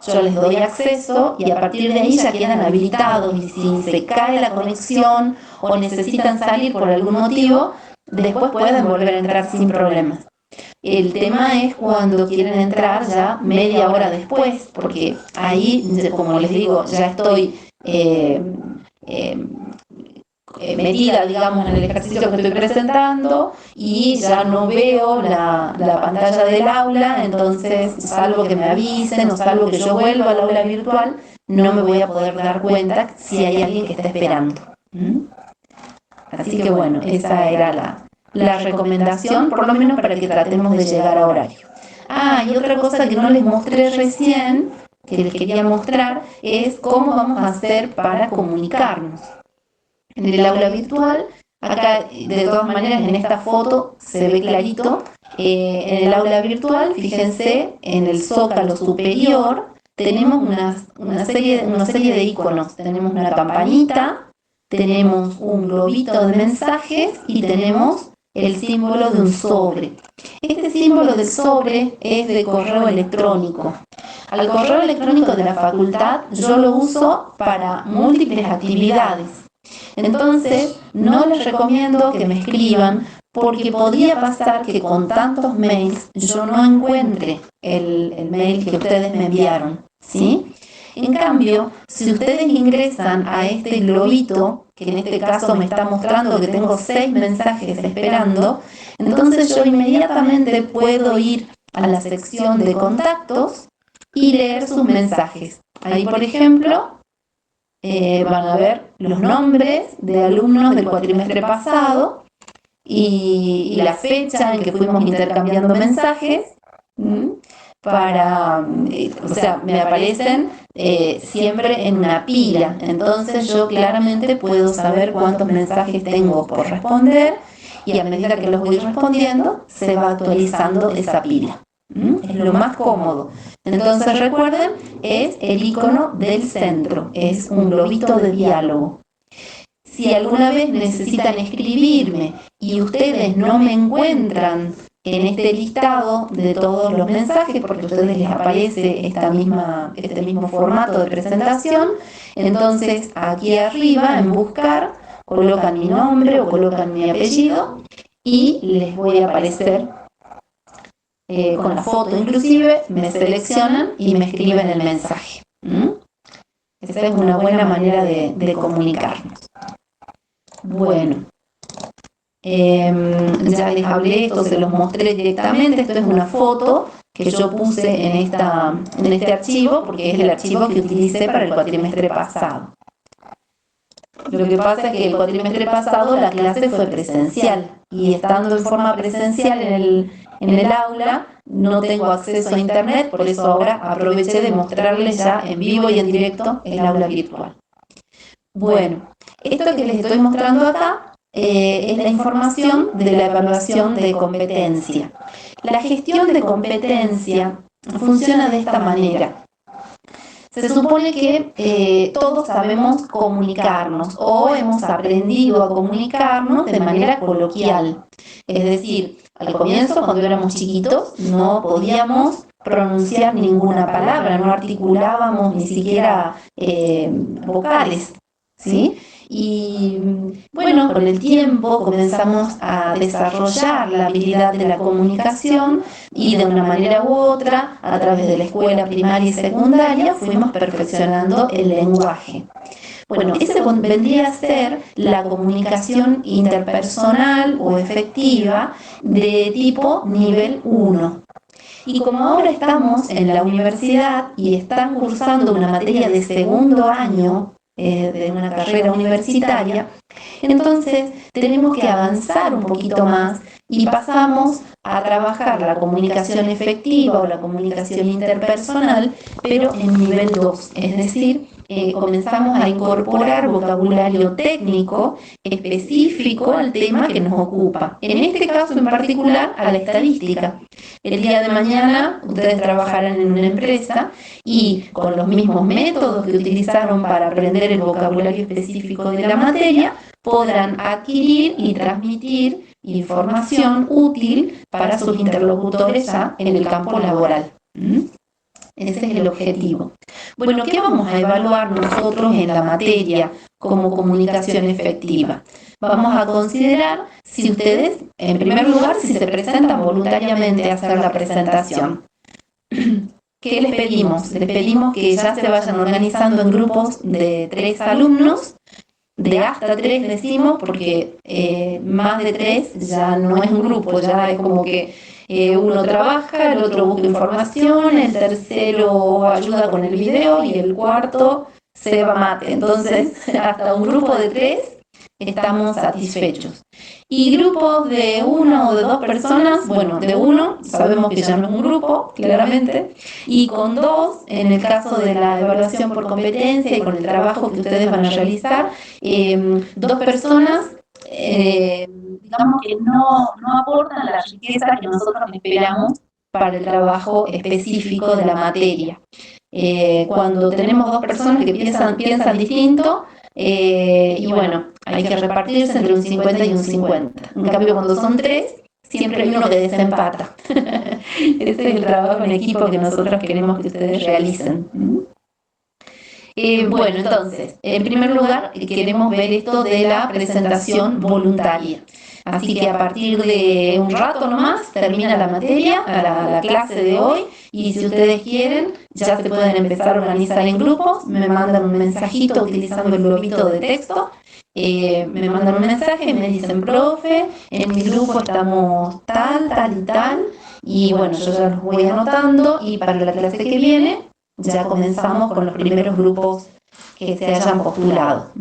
yo les doy acceso y a partir de ahí ya quedan habilitados y si se cae la conexión o necesitan salir por algún motivo, después pueden volver a entrar sin problemas. El tema es cuando quieren entrar ya media hora después, porque ahí, como les digo, ya estoy metida, digamos, en el ejercicio que estoy presentando y ya no veo la pantalla del aula, entonces, salvo que me avisen o salvo que yo vuelva al aula virtual, no me voy a poder dar cuenta si hay alguien que está esperando. Así que bueno, esa era la recomendación, por lo menos para que tratemos de llegar a horario. Y otra cosa que no les mostré recién, que les quería mostrar, es cómo vamos a hacer para comunicarnos. En el aula virtual, acá de todas maneras en esta foto se ve clarito, en el aula virtual, fíjense, en el zócalo superior tenemos una serie de iconos, tenemos una campanita, tenemos un globito de mensajes y tenemos el símbolo de un sobre. Este símbolo del sobre es de correo electrónico. Al correo electrónico de la facultad yo lo uso para múltiples actividades. Entonces, no les recomiendo que me escriban porque podría pasar que con tantos mails yo no encuentre el mail que ustedes me enviaron, ¿sí? En cambio, si ustedes ingresan a este globito, que en este caso me está mostrando que tengo 6 mensajes esperando, entonces yo inmediatamente puedo ir a la sección de contactos y leer sus mensajes. Ahí, por ejemplo, van a ver los nombres de alumnos del cuatrimestre pasado y la fecha en que fuimos intercambiando mensajes. O sea, me aparecen siempre en una pila. Entonces yo claramente puedo saber cuántos mensajes tengo por responder y a medida que los voy respondiendo se va actualizando esa pila. Es lo más cómodo. Entonces recuerden, es el icono del centro, es un globito de diálogo. Si alguna vez necesitan escribirme y ustedes no me encuentran en este listado de todos los mensajes, porque a ustedes les aparece este mismo formato de presentación, entonces aquí arriba en buscar colocan mi nombre o colocan mi apellido y les voy a aparecer con la foto inclusive, me seleccionan y me escriben el mensaje. Esa es una buena manera de comunicarnos. Este ya les hablé, esto se los mostré directamente, esto es una foto que yo puse en este archivo porque es el archivo que utilicé para el cuatrimestre pasado. Lo que pasa es que el cuatrimestre pasado la clase fue presencial y estando en forma presencial en el aula no tengo acceso a internet, por eso ahora aproveché de mostrarles ya en vivo y en directo el aula virtual. Bueno, esto que les estoy mostrando acá es la información de la evaluación de competencia. La gestión de competencia funciona de esta manera. Se supone que todos sabemos comunicarnos o hemos aprendido a comunicarnos de manera coloquial. Es decir, al comienzo, cuando éramos chiquitos, no podíamos pronunciar ninguna palabra, no articulábamos ni siquiera vocales, ¿sí? Y bueno, con el tiempo comenzamos a desarrollar la habilidad de la comunicación y de una manera u otra, a través de la escuela primaria y secundaria, fuimos perfeccionando el lenguaje. Bueno, ese vendría a ser la comunicación interpersonal o efectiva de tipo nivel 1. Y como ahora estamos en la universidad y están cursando una materia de segundo año, de una carrera universitaria, Entonces tenemos que avanzar un poquito más y pasamos a trabajar la comunicación efectiva o la comunicación interpersonal, pero en nivel 2, es decir, comenzamos a incorporar vocabulario técnico específico al tema que nos ocupa. En este caso en particular, a la estadística. El día de mañana ustedes trabajarán en una empresa y con los mismos métodos que utilizaron para aprender el vocabulario específico de la materia, podrán adquirir y transmitir información útil para sus interlocutores ya en el campo laboral. Ese es el objetivo. Bueno, ¿qué vamos a evaluar nosotros en la materia como comunicación efectiva? Vamos a considerar si ustedes, en primer lugar, si se presentan voluntariamente a hacer la presentación. ¿Qué les pedimos? Les pedimos que ya se vayan organizando en grupos de 3 alumnos, de hasta 3 decimos, porque más de 3 ya no es un grupo, ya es como que uno trabaja, el otro busca información, el tercero ayuda con el video y el cuarto se va mate. Entonces, hasta un grupo de 3 estamos satisfechos. Y grupos de 1 o de 2 personas, bueno, de 1 sabemos que ya no es un grupo, claramente, y con 2, en el caso de la evaluación por competencia y con el trabajo que ustedes van a realizar, 2 personas, digamos que no aportan la riqueza que nosotros esperamos para el trabajo específico de la materia. Cuando tenemos 2 personas que piensan distinto, y bueno, hay que repartirse entre un 50 y un 50. En cambio, cuando son 3, siempre hay uno que desempata. Ese es el trabajo en equipo que nosotros queremos que ustedes realicen. Bueno, entonces, en primer lugar, queremos ver esto de la presentación voluntaria. Así que a partir de un rato nomás termina la materia, la clase de hoy, y si ustedes quieren, ya se pueden empezar a organizar en grupos, me mandan un mensajito utilizando el globito de texto, me mandan un mensaje, me dicen, profe, en mi grupo estamos tal, tal y tal, y bueno, yo ya los voy anotando, y para la clase que viene, ya comenzamos con los primeros grupos que se hayan postulado.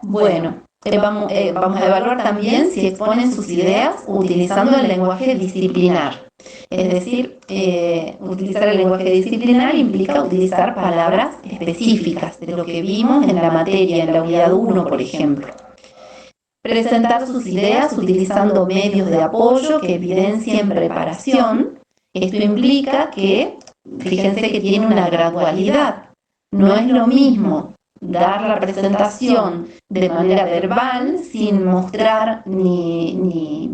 Bueno, vamos a evaluar también si exponen sus ideas utilizando el lenguaje disciplinar. Es decir, utilizar el lenguaje disciplinar implica utilizar palabras específicas de lo que vimos en la materia, en la unidad 1, por ejemplo. Presentar sus ideas utilizando medios de apoyo que evidencien preparación. Esto implica que, fíjense que tiene una gradualidad. No es lo mismo dar la presentación de manera verbal sin mostrar ni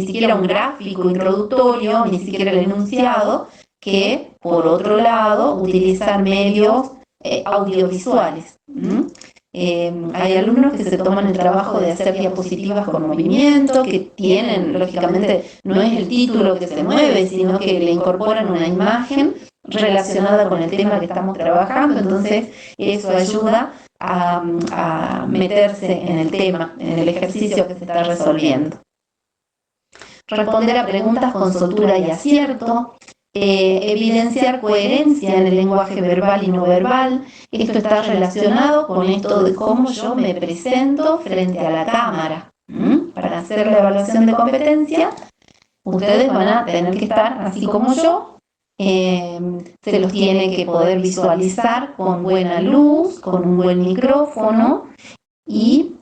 siquiera un gráfico introductorio, ni siquiera el enunciado, que por otro lado utilizar medios audiovisuales. Hay alumnos que se toman el trabajo de hacer diapositivas con movimiento, que tienen, lógicamente, no es el título que se mueve, sino que le incorporan una imagen relacionada con el tema que estamos trabajando, entonces eso ayuda a meterse en el tema, en el ejercicio que se está resolviendo. Responder a preguntas con soltura y acierto, evidenciar coherencia en el lenguaje verbal y no verbal. Esto está relacionado con esto de cómo yo me presento frente a la cámara. Para hacer la evaluación de competencia, ustedes van a tener que estar así como yo. Se los tiene que poder visualizar con buena luz, con un buen micrófono y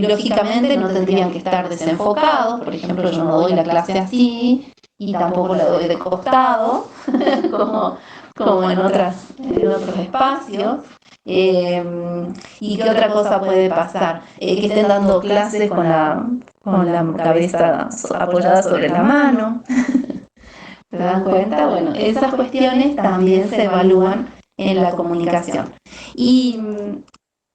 lógicamente no tendrían que estar desenfocados. Por ejemplo, yo no doy la clase así y tampoco la doy de costado como en otros espacios. ¿Y qué otra cosa puede pasar? Que estén dando clases con la cabeza apoyada sobre la mano. ¿Se dan cuenta? Bueno, esas cuestiones también se evalúan en la comunicación. Y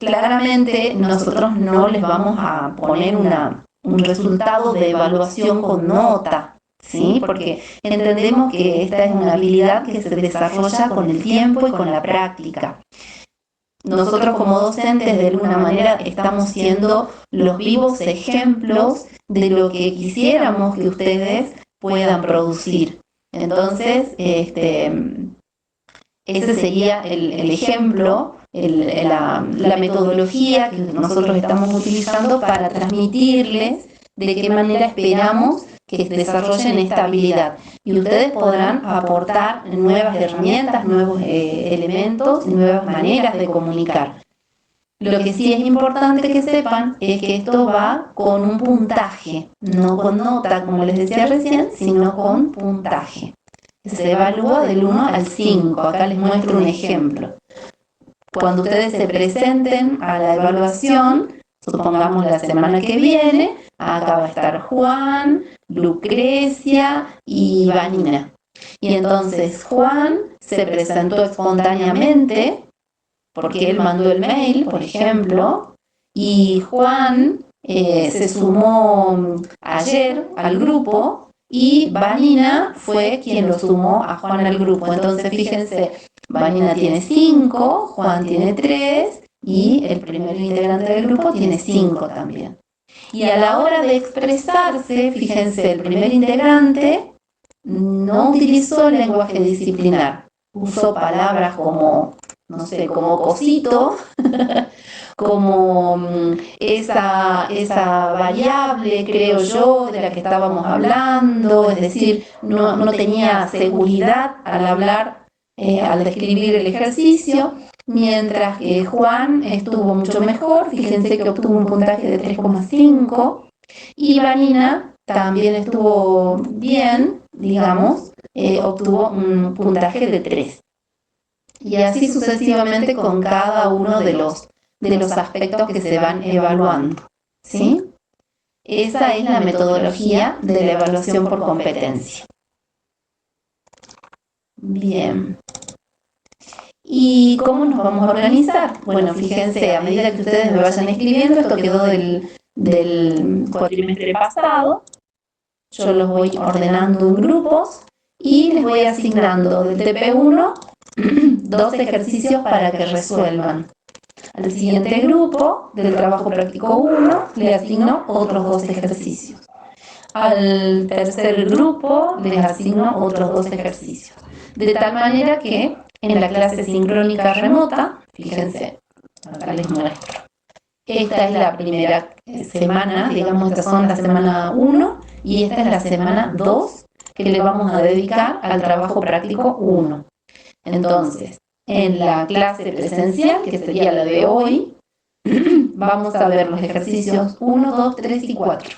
claramente nosotros no les vamos a poner un resultado de evaluación con nota, ¿sí? Porque entendemos que esta es una habilidad que se desarrolla con el tiempo y con la práctica. Nosotros como docentes de alguna manera estamos siendo los vivos ejemplos de lo que quisiéramos que ustedes puedan producir. Entonces, ese sería el ejemplo la metodología que nosotros estamos utilizando para transmitirles de qué manera esperamos que desarrollen esta habilidad. Y ustedes podrán aportar nuevas herramientas, nuevos elementos, nuevas maneras de comunicar. Lo que sí es importante que sepan es que esto va con un puntaje, no con nota, como les decía recién, sino con puntaje. Se evalúa del 1 al 5. Acá les muestro un ejemplo. Cuando ustedes se presenten a la evaluación, supongamos la semana que viene, acá va a estar Juan, Lucrecia y Vanina. Y entonces Juan se presentó espontáneamente, porque él mandó el mail, por ejemplo, y Juan se sumó ayer al grupo y Vanina fue quien lo sumó a Juan al grupo. Entonces, fíjense, Vanina tiene 5, Juan tiene 3 y el primer integrante del grupo tiene 5 también. Y a la hora de expresarse, fíjense, el primer integrante no utilizó el lenguaje disciplinar, usó palabras como, no sé, como cosito, como esa variable, creo yo, de la que estábamos hablando, es decir, no tenía seguridad al hablar, al describir el ejercicio, mientras que Juan estuvo mucho mejor, fíjense que obtuvo un puntaje de 3,5, y Vanina también estuvo bien, digamos, obtuvo un puntaje de 3. Y así sucesivamente con cada uno de los aspectos que se van evaluando, ¿sí? Esa es la metodología de la evaluación por competencia. Bien. ¿Y cómo nos vamos a organizar? Bueno, fíjense, a medida que ustedes me vayan escribiendo, esto quedó del cuatrimestre pasado. Yo los voy ordenando en grupos y les voy asignando del TP1 2 ejercicios para que resuelvan. Al siguiente grupo del trabajo práctico 1 le asigno otros 2 ejercicios. Al tercer grupo les asigno otros 2 ejercicios. De tal manera que en la clase sincrónica remota, fíjense, acá les muestro. Esta es la primera semana, digamos, estas son la semana 1 y esta es la semana 2 que le vamos a dedicar al trabajo práctico 1. Entonces, en la clase presencial, que sería la de hoy, vamos a ver los ejercicios 1, 2, 3 y 4.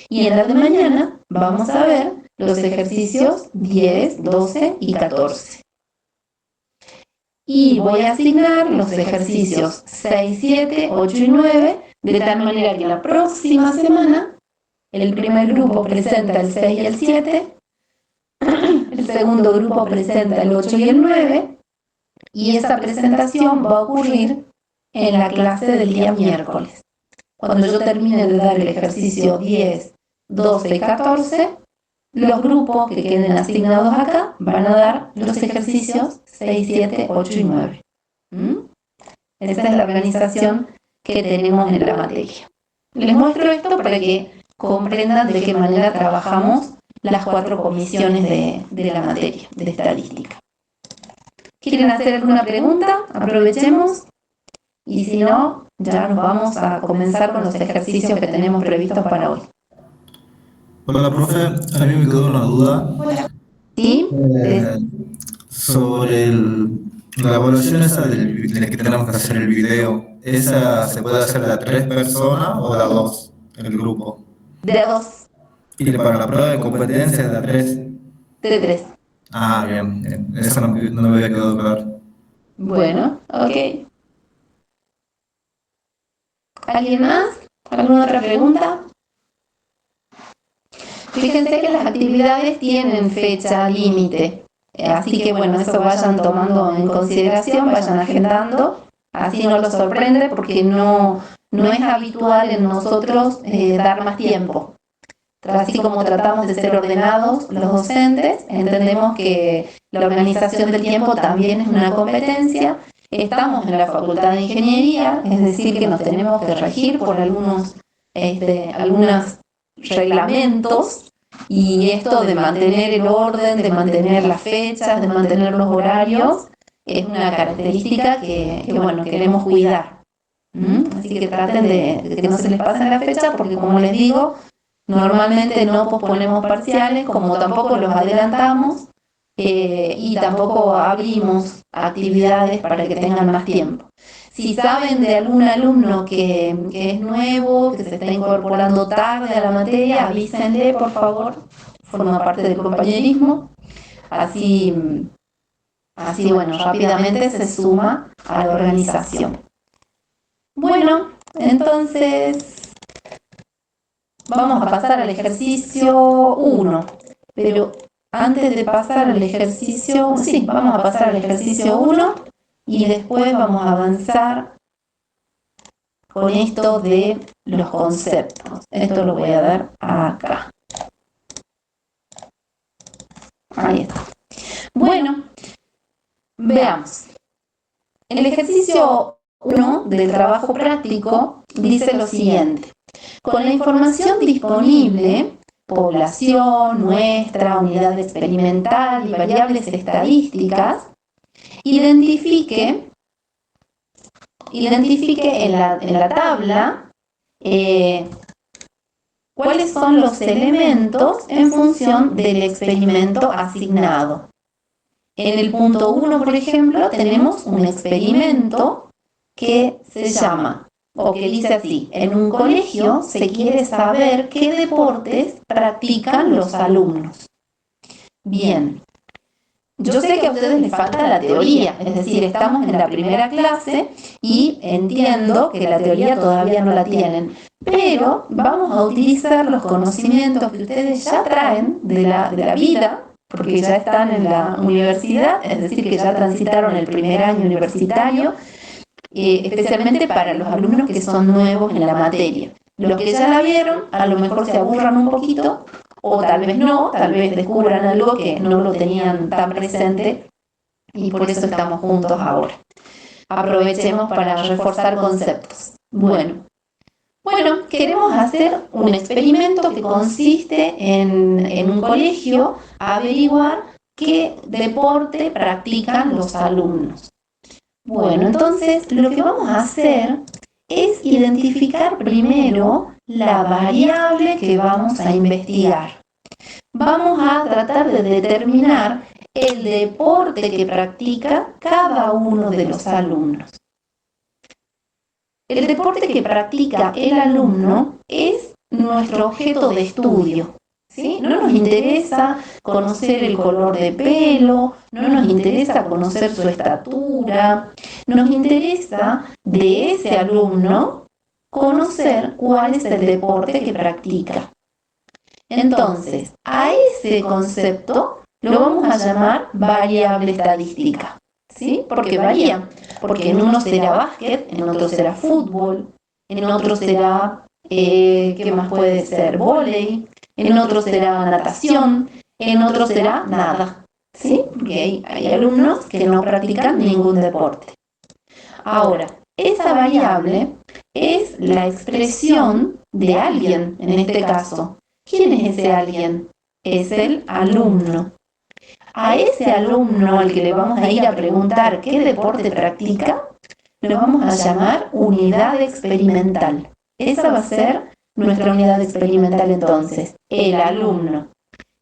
Y en la de mañana vamos a ver los ejercicios 10, 12 y 14. Y voy a asignar los ejercicios 6, 7, 8 y 9, de tal manera que la próxima semana el primer grupo presenta el 6 y el 7, el segundo grupo presenta el 8 y el 9, y esa presentación va a ocurrir en la clase del día miércoles. Cuando yo termine de dar el ejercicio 10, 12 y 14, los grupos que queden asignados acá van a dar los ejercicios 6, 7, 8 y 9. Esa es la organización que tenemos en la materia. Les muestro esto para que comprendan de qué manera trabajamos las 4 comisiones de la materia, de estadística. ¿Quieren hacer alguna pregunta? Aprovechemos. Y si no, ya nos vamos a comenzar con los ejercicios que tenemos previstos para hoy. Hola, profe, a mí me quedó una duda ¿Sí? sobre la evaluación esa de la que tenemos que hacer el video. ¿Esa se puede hacer de a 3 personas o de a 2, el grupo? De 2. Y para la prueba de competencia es de a 3. De 3. Ah, bien, bien. Eso no me había quedado claro. Bueno, ok. ¿Alguien más? ¿Alguna otra pregunta? Fíjense que las actividades tienen fecha límite, así que bueno, eso vayan tomando en consideración, vayan agendando, así no los sorprende porque no es habitual en nosotros dar más tiempo. Así como tratamos de ser ordenados los docentes, entendemos que la organización del tiempo también es una competencia. Estamos en la Facultad de Ingeniería, es decir, que nos tenemos que regir por algunos reglamentos, y esto de mantener el orden, de mantener las fechas, de mantener los horarios, es una característica que bueno, queremos cuidar. Así que traten de que no se les pasen las fechas, porque como les digo, normalmente no posponemos parciales, como tampoco los adelantamos, y tampoco abrimos actividades para que tengan más tiempo. Si saben de algún alumno que es nuevo, que se está incorporando tarde a la materia, avísenle, por favor, forma parte del compañerismo, así bueno, rápidamente se suma a la organización. Bueno, entonces vamos a pasar al ejercicio 1, pero antes de pasar al ejercicio, vamos a pasar al ejercicio 1 y después vamos a avanzar con esto de los conceptos. Esto lo voy a dar acá. Ahí está. Bueno, veamos. El ejercicio 1 del trabajo práctico dice lo siguiente. Con la información disponible, población, muestra, unidad experimental y variables estadísticas, identifique en la tabla cuáles son los elementos en función del experimento asignado. En el punto 1, por ejemplo, tenemos un experimento que se llama, o que dice así: en un colegio se quiere saber qué deportes practican los alumnos. Bien, yo sé que a ustedes les falta la teoría, es decir, estamos en la primera clase y entiendo que la teoría todavía no la tienen, pero vamos a utilizar los conocimientos que ustedes ya traen de la vida, porque ya están en la universidad, es decir, que ya transitaron el primer año universitario, especialmente para los alumnos que son nuevos en la materia. Los que ya la vieron, a lo mejor se aburran un poquito, o tal vez no, tal vez descubran algo que no lo tenían tan presente, y por eso estamos juntos ahora. Aprovechemos para reforzar conceptos. Bueno, queremos hacer un experimento que consiste en un colegio averiguar qué deporte practican los alumnos. Bueno, entonces lo que vamos a hacer es identificar primero la variable que vamos a investigar. Vamos a tratar de determinar el deporte que practica cada uno de los alumnos. El deporte que practica el alumno es nuestro objeto de estudio, ¿sí? No nos interesa conocer el color de pelo, no nos interesa conocer su estatura, nos interesa de ese alumno conocer cuál es el deporte que practica. Entonces, a ese concepto lo vamos a llamar variable estadística, ¿sí? Porque varía, porque en uno será básquet, en otro será fútbol, en otro será, ¿qué más puede ser? Vóley, en otro será natación, en otro será nada, ¿sí? Porque hay alumnos que no practican ningún deporte. Ahora, esa variable es la expresión de alguien, en este caso. ¿Quién es ese alguien? Es el alumno. A ese alumno al que le vamos a ir a preguntar qué deporte practica, lo vamos a llamar unidad experimental. Esa va a ser nuestra unidad experimental entonces, el alumno.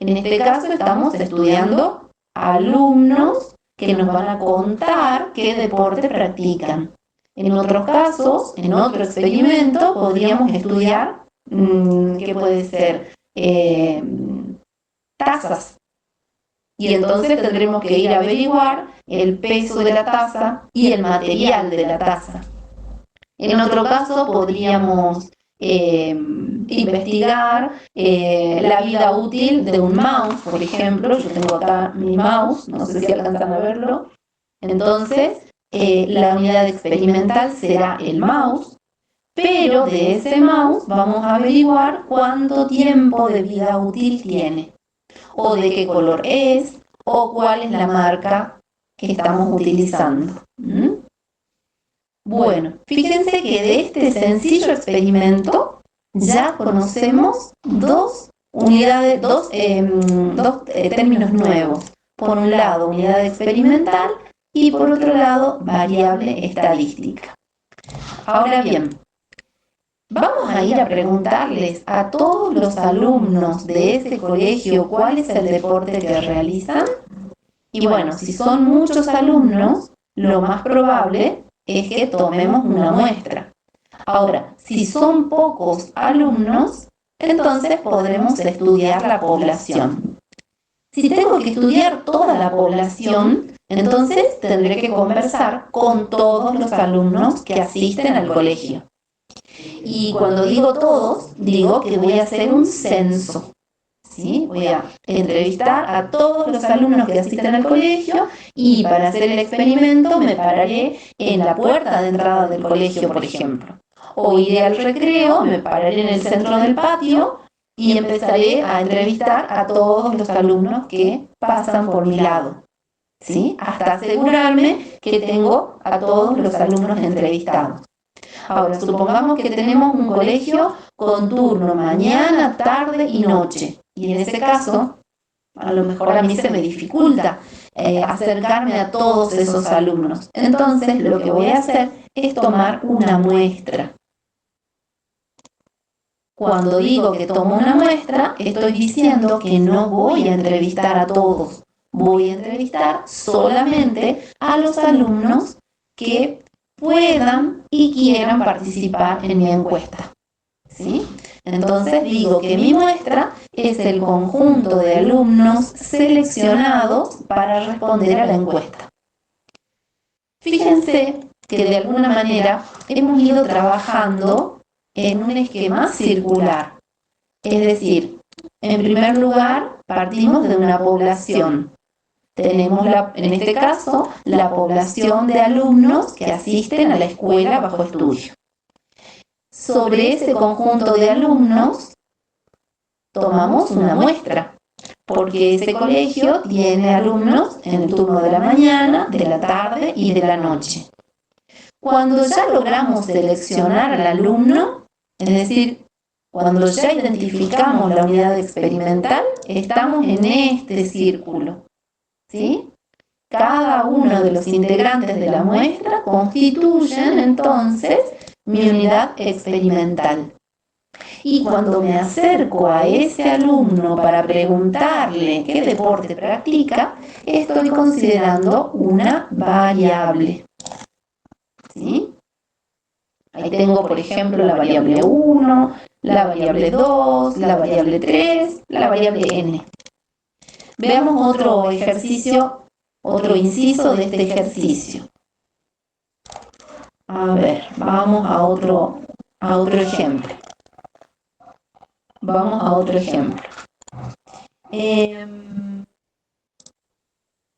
En este caso estamos estudiando alumnos que nos van a contar qué deporte practican. En otros casos, en otro experimento, podríamos estudiar ¿qué puede ser? Tazas. Y entonces tendremos que ir a averiguar el peso de la taza y el material de la taza. En otro caso podríamos investigar la vida útil de un mouse, por ejemplo. Yo tengo acá mi mouse, no sé si alcanzan a verlo. Entonces, la unidad experimental será el mouse, pero de ese mouse vamos a averiguar cuánto tiempo de vida útil tiene, o de qué color es, o cuál es la marca que estamos utilizando. Bueno, fíjense que de este sencillo experimento ya conocemos dos términos nuevos. Por un lado, unidad experimental, y por otro lado, variable estadística. Ahora bien, vamos a ir a preguntarles a todos los alumnos de ese colegio cuál es el deporte que realizan. Y bueno, si son muchos alumnos, lo más probable es que tomemos una muestra. Ahora, si son pocos alumnos, entonces podremos estudiar la población. Si tengo que estudiar toda la población, entonces tendré que conversar con todos los alumnos que asisten al colegio. Y cuando digo todos, digo que voy a hacer un censo. ¿Sí? Voy a entrevistar a todos los alumnos que asisten al colegio y para hacer el experimento me pararé en la puerta de entrada del colegio, por ejemplo. O iré al recreo, me pararé en el centro del patio y empezaré a entrevistar a todos los alumnos que pasan por mi lado, ¿sí? Hasta asegurarme que tengo a todos los alumnos entrevistados. Ahora, supongamos que tenemos un colegio con turno mañana, tarde y noche. Y en ese caso, a lo mejor a mí se me dificulta acercarme a todos esos alumnos. Entonces, lo que voy a hacer es tomar una muestra. Cuando digo que tomo una muestra, estoy diciendo que no voy a entrevistar a todos. Voy a entrevistar solamente a los alumnos que puedan y quieran participar en mi encuesta. ¿Sí? Entonces digo que mi muestra es el conjunto de alumnos seleccionados para responder a la encuesta. Fíjense que de alguna manera hemos ido trabajando en un esquema circular. Es decir, en primer lugar, partimos de una población. Tenemos, en este caso, la población de alumnos que asisten a la escuela bajo estudio. Sobre ese conjunto de alumnos, tomamos una muestra, porque ese colegio tiene alumnos en el turno de la mañana, de la tarde y de la noche. Cuando ya logramos seleccionar al alumno, es decir, cuando ya identificamos la unidad experimental, estamos en este círculo. ¿Sí? Cada uno de los integrantes de la muestra constituyen entonces mi unidad experimental. Y cuando me acerco a ese alumno para preguntarle qué deporte practica, estoy considerando una variable. ¿Sí? Ahí tengo, por ejemplo, la variable 1, la variable 2, la variable 3, la variable n. Veamos otro ejercicio, otro inciso de este ejercicio. A ver, vamos a otro ejemplo. Vamos a otro ejemplo.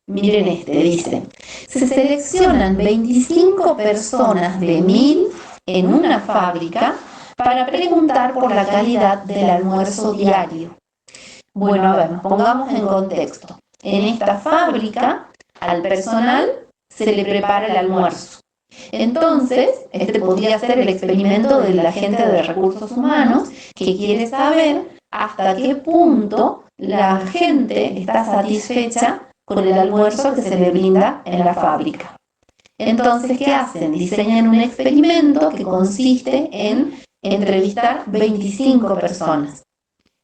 Miren este, dice, se seleccionan 25 personas de 1000 en una fábrica para preguntar por la calidad del almuerzo diario. Bueno, a ver, nos pongamos en contexto. En esta fábrica, al personal se le prepara el almuerzo. Entonces, este podría ser el experimento del agente de recursos humanos que quiere saber hasta qué punto la gente está satisfecha con el almuerzo que se le brinda en la fábrica. Entonces, ¿qué hacen? Diseñan un experimento que consiste en entrevistar 25 personas.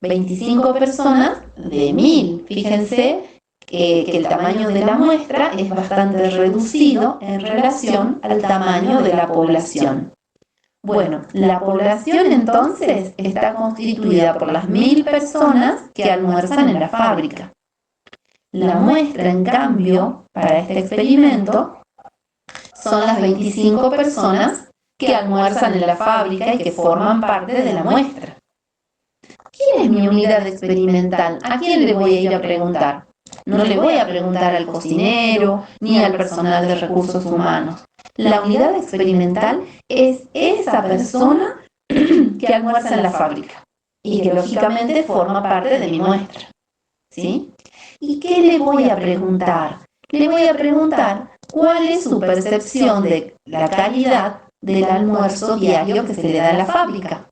25 personas de 1000. Fíjense que el tamaño de la muestra es bastante reducido en relación al tamaño de la población. Bueno, la población entonces está constituida por las 1000 personas que almuerzan en la fábrica. La muestra, en cambio, para este experimento, son las 25 personas que almuerzan en la fábrica y que forman parte de la muestra. ¿Quién es mi unidad experimental? ¿A quién le voy a ir a preguntar? No le voy a preguntar al cocinero ni al personal de recursos humanos. La unidad experimental es esa persona que almuerza en la fábrica y que lógicamente forma parte de mi muestra. ¿Sí? ¿Y qué le voy a preguntar? Le voy a preguntar cuál es su percepción de la calidad del almuerzo diario que se le da en la fábrica.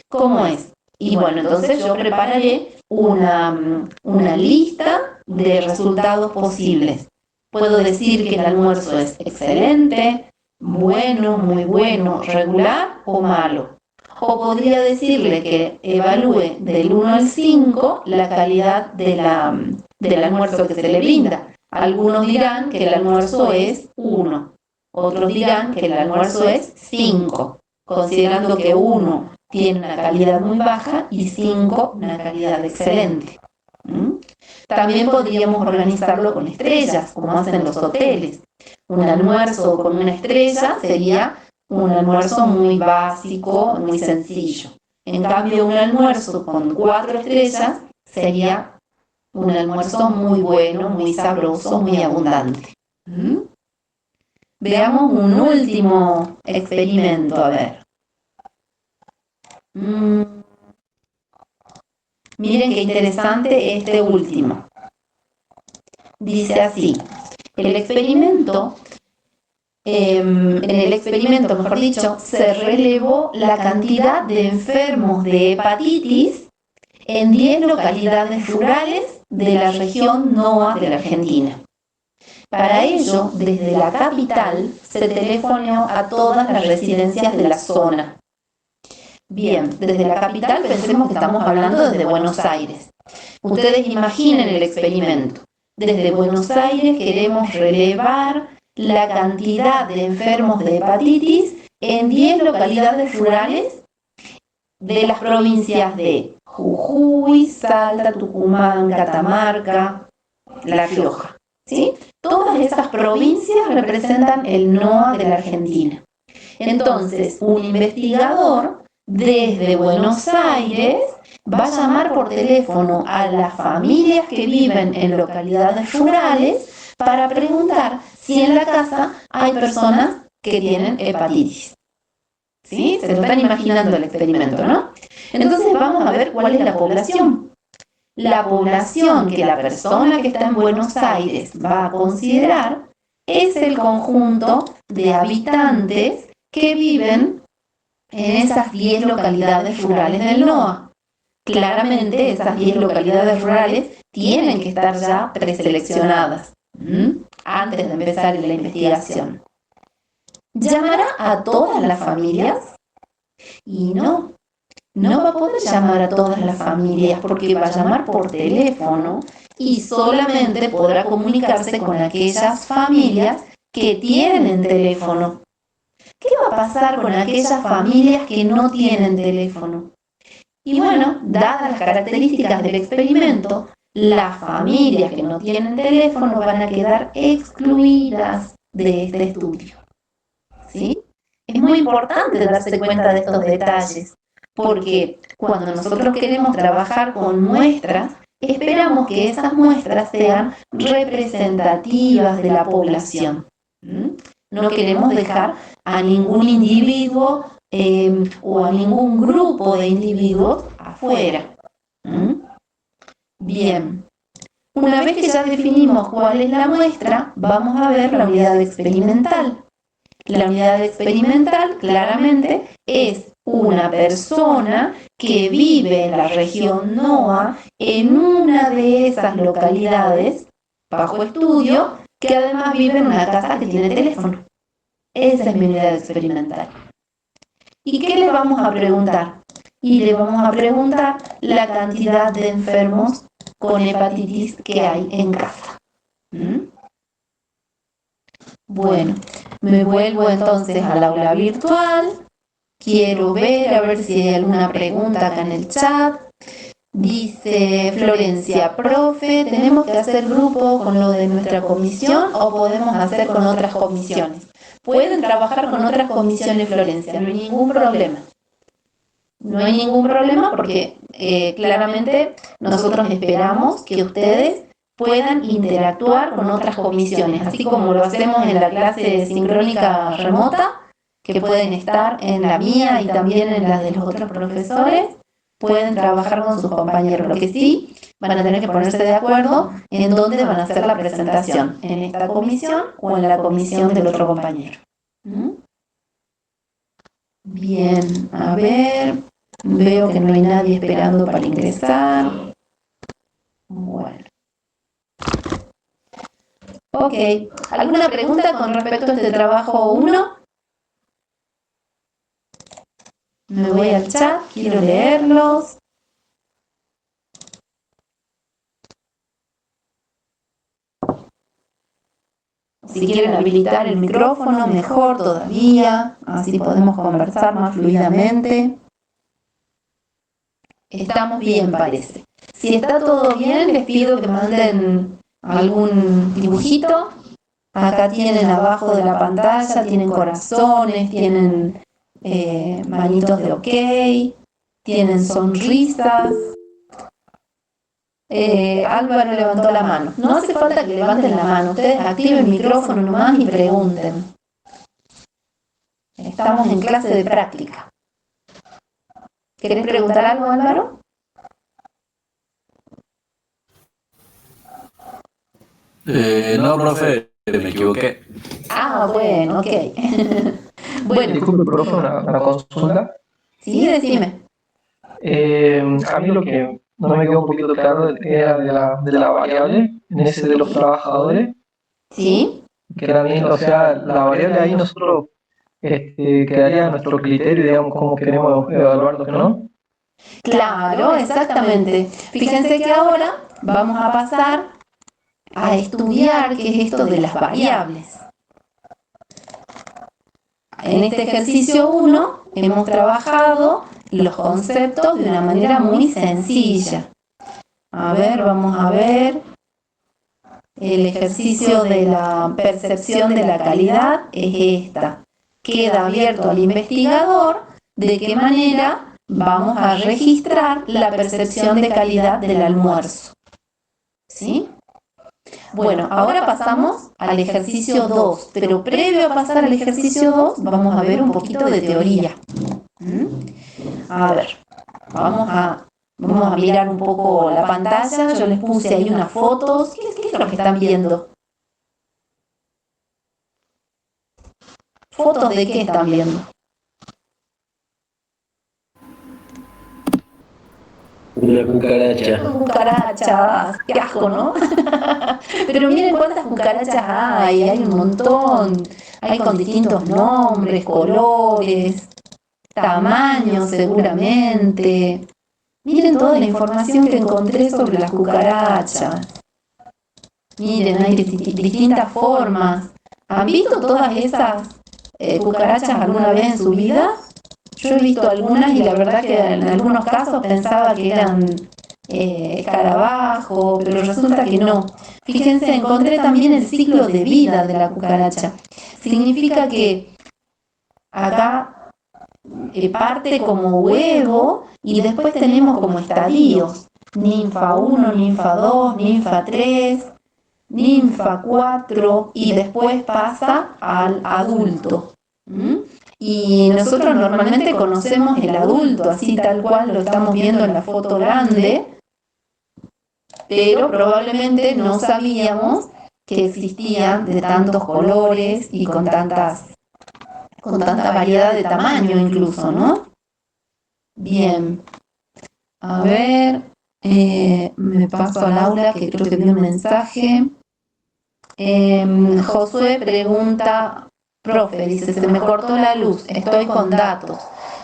¿Cómo es? Y bueno, entonces yo prepararé una lista de resultados posibles. Puedo decir que el almuerzo es excelente, bueno, muy bueno, regular o malo. O podría decirle que evalúe del 1 al 5 la calidad del almuerzo que se le brinda. Algunos dirán que el almuerzo es 1, otros dirán que el almuerzo es 5, considerando que 1 tiene una calidad muy baja y 5 una calidad excelente. También podríamos organizarlo con estrellas, como hacen los hoteles. Un almuerzo con una estrella sería un almuerzo muy básico, muy sencillo. En cambio, un almuerzo con 4 estrellas sería un almuerzo muy bueno, muy sabroso, muy abundante. Veamos un último experimento, a ver. Miren qué interesante este último. Dice así, en el experimento, mejor dicho, se relevó la cantidad de enfermos de hepatitis en 10 localidades rurales de la región NOA de la Argentina. Para ello, desde la capital se telefonó a todas las residencias de la zona. Bien, desde la capital pensemos que estamos hablando desde Buenos Aires. Ustedes imaginen el experimento. Desde Buenos Aires queremos relevar la cantidad de enfermos de hepatitis en 10 localidades rurales de las provincias de Jujuy, Salta, Tucumán, Catamarca, La Rioja. ¿Sí? Todas esas provincias representan el NOA de la Argentina. Entonces, un investigador desde Buenos Aires va a llamar por teléfono a las familias que viven en localidades rurales para preguntar si en la casa hay personas que tienen hepatitis. ¿Sí? Se lo están imaginando el experimento, ¿no? Entonces vamos a ver cuál es la población. La población que la persona que está en Buenos Aires va a considerar es el conjunto de habitantes que viven en esas 10 localidades rurales del NOA. Claramente esas 10 localidades rurales tienen que estar ya preseleccionadas antes de empezar la investigación. ¿Llamará a todas las familias? Y no va a poder llamar a todas las familias porque va a llamar por teléfono y solamente podrá comunicarse con aquellas familias que tienen teléfono. ¿Qué va a pasar con aquellas familias que no tienen teléfono? Y bueno, dadas las características del experimento, las familias que no tienen teléfono van a quedar excluidas de este estudio. ¿Sí? Es muy importante darse cuenta de estos detalles, porque cuando nosotros queremos trabajar con muestras, esperamos que esas muestras sean representativas de la población. No queremos dejar a ningún individuo o a ningún grupo de individuos afuera. Bien, una vez que ya definimos cuál es la muestra, vamos a ver la unidad experimental. La unidad experimental claramente es una persona que vive en la región NOA en una de esas localidades bajo estudio que además vive en una casa que tiene teléfono. Esa es mi unidad experimental. ¿Y qué le vamos a preguntar? Y le vamos a preguntar la cantidad de enfermos con hepatitis que hay en casa. Bueno, me vuelvo entonces al aula virtual. Quiero ver, a ver si hay alguna pregunta acá en el chat. Dice Florencia, profe, ¿tenemos que hacer grupo con lo de nuestra comisión o podemos hacer con otras comisiones? Pueden trabajar con otras comisiones, Florencia, no hay ningún problema. No hay ningún problema porque claramente nosotros esperamos que ustedes puedan interactuar con otras comisiones, así como lo hacemos en la clase sincrónica remota, que pueden estar en la mía y también en la de los otros profesores, pueden trabajar con sus compañeros. Lo que sí, van a tener que ponerse de acuerdo en dónde van a hacer la presentación, en esta comisión o en la comisión del otro compañero. Bien, a ver, veo que no hay nadie esperando para ingresar. Bueno. Ok. ¿Alguna pregunta con respecto a este trabajo 1? Me voy al chat, quiero leerlos. Si quieren habilitar el micrófono, mejor todavía, así podemos conversar más fluidamente. Estamos bien, parece. Si está todo bien, les pido que manden algún dibujito. Acá tienen abajo de la pantalla, tienen corazones, tienen manitos de ok, tienen sonrisas. Álvaro levantó la mano. No hace falta que levanten la mano, ustedes activen el micrófono nomás y pregunten. Estamos en clase de práctica. ¿Querés preguntar algo, Álvaro? No, profe, me equivoqué. Ah, bueno, ok. Bueno, Disculpe, profe, una consulta. sí, decime. A mí lo que no me quedó un poquito claro era de la variable, en ese de los trabajadores, ¿Sí? que también, o sea, la variable ahí nosotros quedaría a nuestro criterio, digamos, cómo queremos evaluarlos, ¿no? Claro, exactamente. Fíjense que ahora vamos a pasar a estudiar qué es esto de las variables. En este ejercicio 1 hemos trabajado los conceptos de una manera muy sencilla. A ver, vamos a ver. El ejercicio de la percepción de la calidad es esta. Queda abierto al investigador de qué manera vamos a registrar la percepción de calidad del almuerzo. ¿Sí? Bueno, ahora pasamos al ejercicio 2, pero previo a pasar al ejercicio 2 vamos a ver un poquito de teoría. A ver, vamos a mirar un poco la pantalla. Yo les puse ahí unas fotos. ¿Qué es lo que están viendo? ¿Fotos de qué están viendo? Una cucaracha. Cucarachas, qué asco, ¿no? Pero miren cuántas cucarachas hay un montón. Hay con distintos nombres, colores, tamaños seguramente. Miren toda la información que encontré sobre las cucarachas. Miren, hay distintas formas. ¿Han visto todas esas cucarachas alguna vez en su vida? Yo he visto algunas y la verdad que en algunos casos pensaba que eran escarabajos, pero resulta que no. Fíjense, encontré también el ciclo de vida de la cucaracha. Significa que acá parte como huevo y después tenemos como estadios. Ninfa 1, ninfa 2, ninfa 3, ninfa 4 y después pasa al adulto. Y nosotros normalmente conocemos el adulto, así tal cual lo estamos viendo en la foto grande, pero probablemente no sabíamos que existían de tantos colores y con tanta variedad de tamaño incluso, ¿no? Bien, a ver, me paso a Laura que creo que vi un mensaje. Josué pregunta, profe, dice, se me cortó la luz, estoy con datos.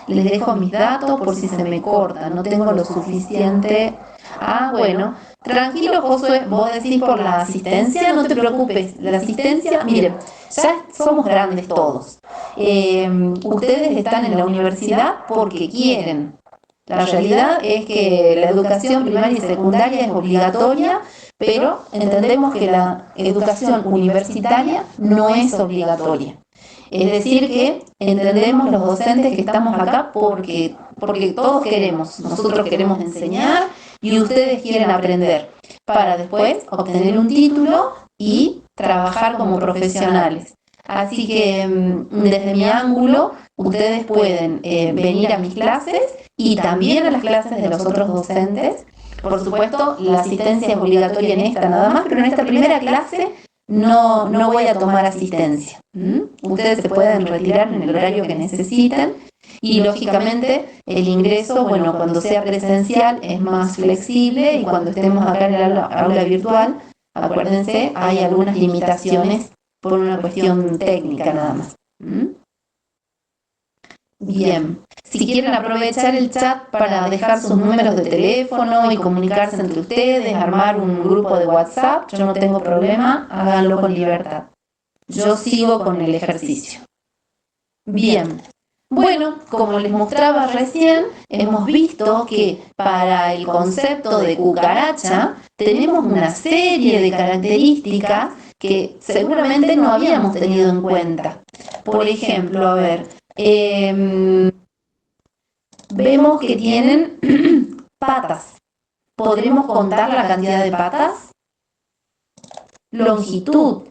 Les dejo mis datos por si se me corta, no tengo lo suficiente. Ah, bueno, tranquilo Josué, vos decís por la asistencia, no te preocupes, la asistencia, miren, ya somos grandes todos. Ustedes están en la universidad porque quieren. La realidad es que la educación primaria y secundaria es obligatoria, pero entendemos que la educación universitaria no es obligatoria. Es decir, que entendemos los docentes que estamos acá porque todos queremos, nosotros queremos enseñar y ustedes quieren aprender para después obtener un título y trabajar como profesionales. Así que desde mi ángulo, ustedes pueden venir a mis clases y también a las clases de los otros docentes. Por supuesto, la asistencia es obligatoria en esta nada más, pero en esta primera clase no voy a tomar asistencia. Ustedes se pueden retirar en el horario que necesiten y lógicamente el ingreso, bueno, cuando sea presencial es más flexible y cuando estemos acá en el aula virtual Acuérdense, hay algunas limitaciones por una cuestión técnica nada más. Bien, si quieren aprovechar el chat para dejar sus números de teléfono y comunicarse entre ustedes, armar un grupo de WhatsApp, yo no tengo problema, háganlo con libertad. Yo sigo con el ejercicio. Bien, bueno, como les mostraba recién, hemos visto que para el concepto de cucaracha tenemos una serie de características que seguramente no habíamos tenido en cuenta. Por ejemplo, a ver, vemos que tienen patas. ¿Podremos contar la cantidad de patas? Longitud.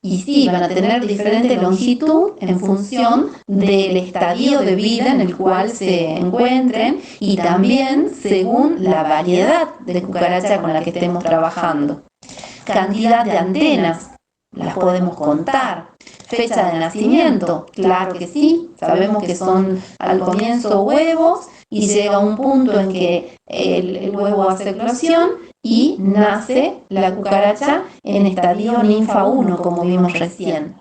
Y sí, van a tener diferente longitud en función del estadio de vida en el cual se encuentren y también según la variedad de cucaracha con la que estemos trabajando. Cantidad de antenas, las podemos contar. Fecha de nacimiento, claro que sí, sabemos que son al comienzo huevos y llega un punto en que el huevo hace eclosión y nace la cucaracha en estadio ninfa 1, como vimos recién.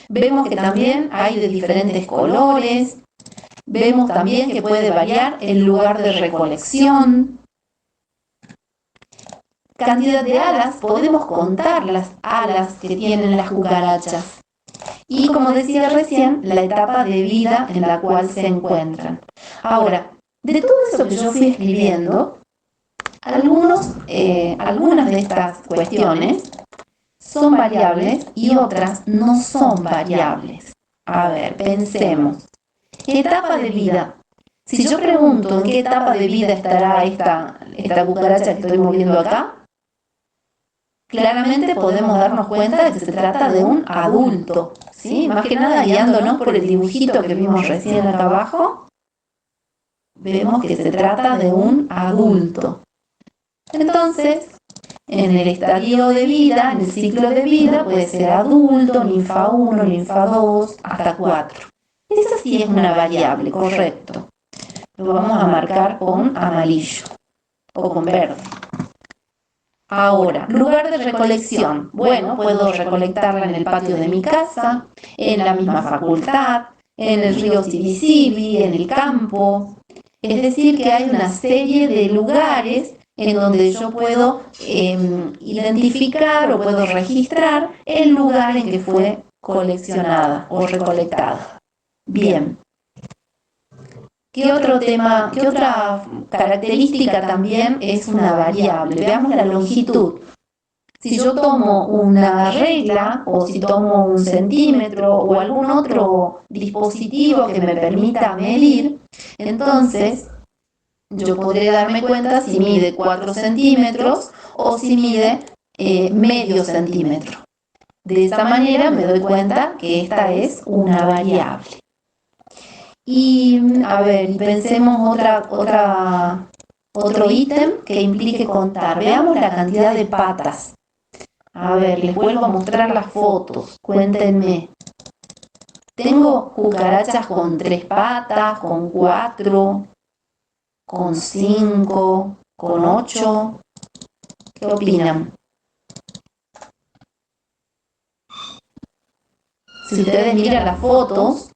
Vemos que también hay de diferentes colores, vemos también que puede variar el lugar de recolección. Cantidad de alas, podemos contar las alas que tienen las cucarachas. Y como decía recién, la etapa de vida en la cual se encuentran. Ahora, de todo eso que yo fui escribiendo, algunas de estas cuestiones son variables y otras no son variables. A ver, pensemos. Etapa de vida. Si yo pregunto en qué etapa de vida estará esta cucaracha que estoy moviendo acá, claramente podemos darnos cuenta de que se trata de un adulto, ¿sí? Más que nada guiándonos por el dibujito que vimos recién acá abajo, vemos que se trata de un adulto. Entonces, en el estadio de vida, en el ciclo de vida, puede ser adulto, ninfa 1, ninfa 2, hasta 4. Esa sí es una variable, correcto. Lo vamos a marcar con amarillo o con verde. Ahora, lugar de recolección. Bueno, puedo recolectarla en el patio de mi casa, en la misma facultad, en el río Sibisibi, en el campo. Es decir, que hay una serie de lugares en donde yo puedo identificar o puedo registrar el lugar en que fue coleccionada o recolectada. Bien. ¿Qué otro tema, qué otra característica también es una variable? Veamos la longitud. Si yo tomo una regla o si tomo un centímetro o algún otro dispositivo que me permita medir, entonces yo podré darme cuenta si mide 4 centímetros o si mide medio centímetro. De esa manera me doy cuenta que esta es una variable. Y a ver, pensemos otro ítem que implique contar. Veamos la cantidad de patas. A ver, les vuelvo a mostrar las fotos. Cuéntenme. Tengo cucarachas con 3 patas, con 4, con 5, con 8. ¿Qué opinan? Si ustedes miran las fotos,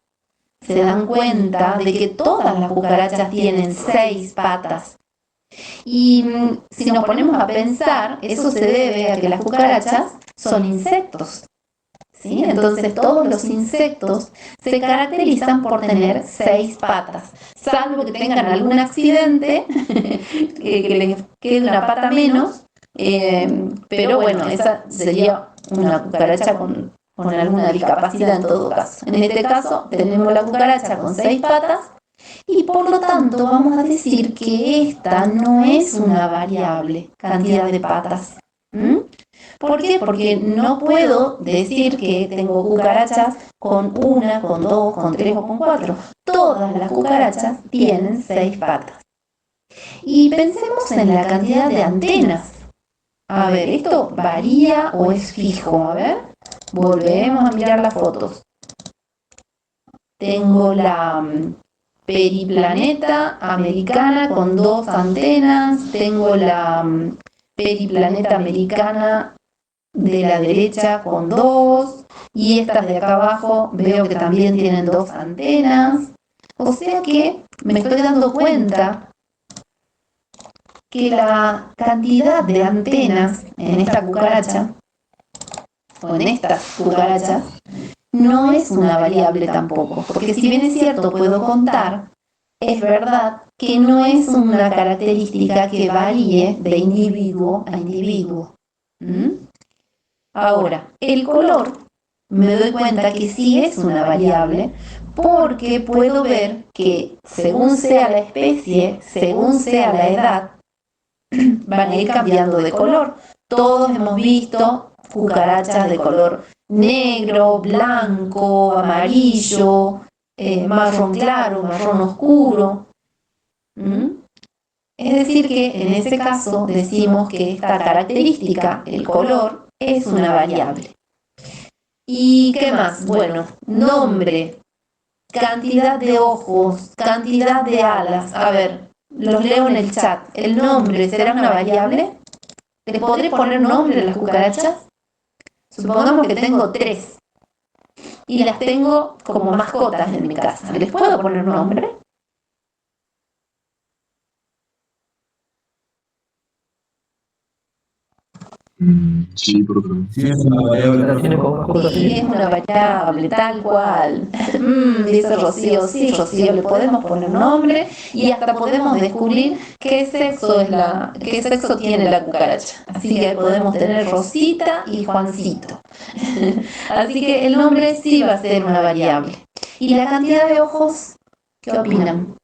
se dan cuenta de que todas las cucarachas tienen 6 patas. Y si nos ponemos a pensar, eso se debe a que las cucarachas son insectos, ¿sí? Entonces todos los insectos se caracterizan por tener 6 patas, salvo que tengan algún accidente, que les quede una pata menos, pero bueno, esa sería una cucaracha con alguna discapacidad en todo caso. En este caso tenemos la cucaracha con 6 patas y por lo tanto vamos a decir que esta no es una variable, cantidad de patas. ¿Por qué? Porque no puedo decir que tengo cucarachas con 1, con 2, con 3 o con 4. Todas las cucarachas tienen 6 patas. Y pensemos en la cantidad de antenas. A ver, ¿esto varía o es fijo? A ver, volvemos a mirar las fotos. Tengo la periplaneta americana con 2 antenas. Tengo la periplaneta americana de la derecha con 2, y estas de acá abajo veo que también tienen 2 antenas. O sea que me estoy dando cuenta que la cantidad de antenas en esta cucaracha, o en estas cucarachas, no es una variable tampoco, porque si bien es cierto puedo contar, es verdad que no es una característica que varíe de individuo a individuo. Ahora, el color, me doy cuenta que sí es una variable, porque puedo ver que según sea la especie, según sea la edad, van a ir cambiando de color. Todos hemos visto cucarachas de color negro, blanco, amarillo, marrón claro, marrón oscuro. Es decir que en ese caso decimos que esta característica, el color, es una variable. ¿Y qué más? Bueno, nombre, cantidad de ojos, cantidad de alas. A ver, los leo en el chat. ¿El nombre será una variable? ¿Le podré poner nombre a las cucarachas? Supongamos que tengo 3 y las tengo como mascotas en mi casa. ¿Les puedo poner nombre? Sí, por favor. Sí, es una variable. La tiene como mascota, Sí, sí. es una variable, tal cual. Dice Rocío, sí, Rocío, le podemos poner nombre y hasta podemos descubrir qué sexo tiene la cucaracha. Así que podemos tener Rosita y Juancito. Así que el nombre sí va a ser una variable. ¿Y la cantidad de ojos? ¿Qué opinan?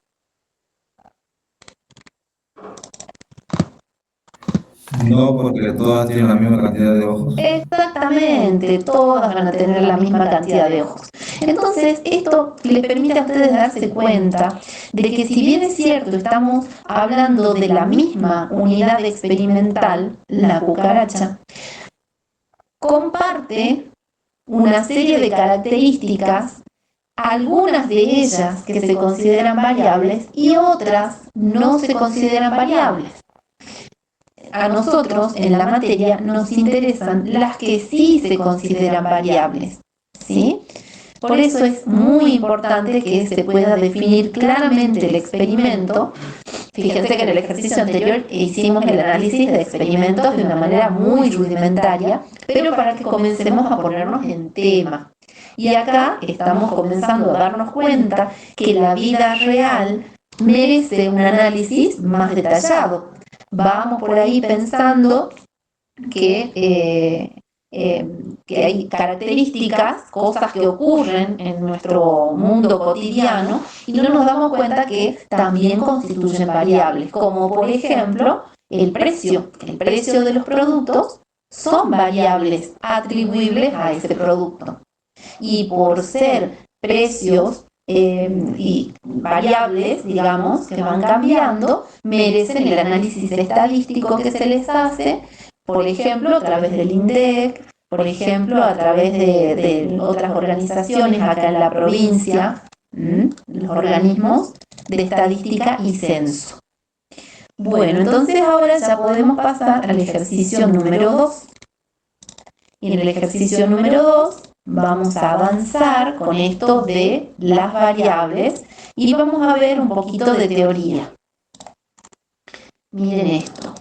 No, porque todas tienen la misma cantidad de ojos. Exactamente, todas van a tener la misma cantidad de ojos. Entonces, esto les permite a ustedes darse cuenta de que si bien es cierto, estamos hablando de la misma unidad experimental, la cucaracha, comparte una serie de características, algunas de ellas que se consideran variables y otras no se consideran variables. A nosotros en la materia nos interesan las que sí se consideran variables, ¿sí? Por eso es muy importante que se pueda definir claramente el experimento. Fíjense que en el ejercicio anterior hicimos el análisis de experimentos de una manera muy rudimentaria, pero para que comencemos a ponernos en tema. Y acá estamos comenzando a darnos cuenta que la vida real merece un análisis más detallado. Vamos por ahí pensando que hay características, cosas que ocurren en nuestro mundo cotidiano y no nos damos cuenta que también constituyen variables, como por ejemplo el precio. El precio de los productos son variables atribuibles a ese producto. Y por ser precios y variables, digamos, que van cambiando, merecen el análisis estadístico que se les hace, por ejemplo, a través del INDEC, por ejemplo, a través de otras organizaciones acá en la provincia, los organismos de estadística y censo. Bueno, entonces ahora ya podemos pasar al ejercicio número 2. Y en el ejercicio número 2 vamos a avanzar con esto de las variables y vamos a ver un poquito de teoría. Miren esto.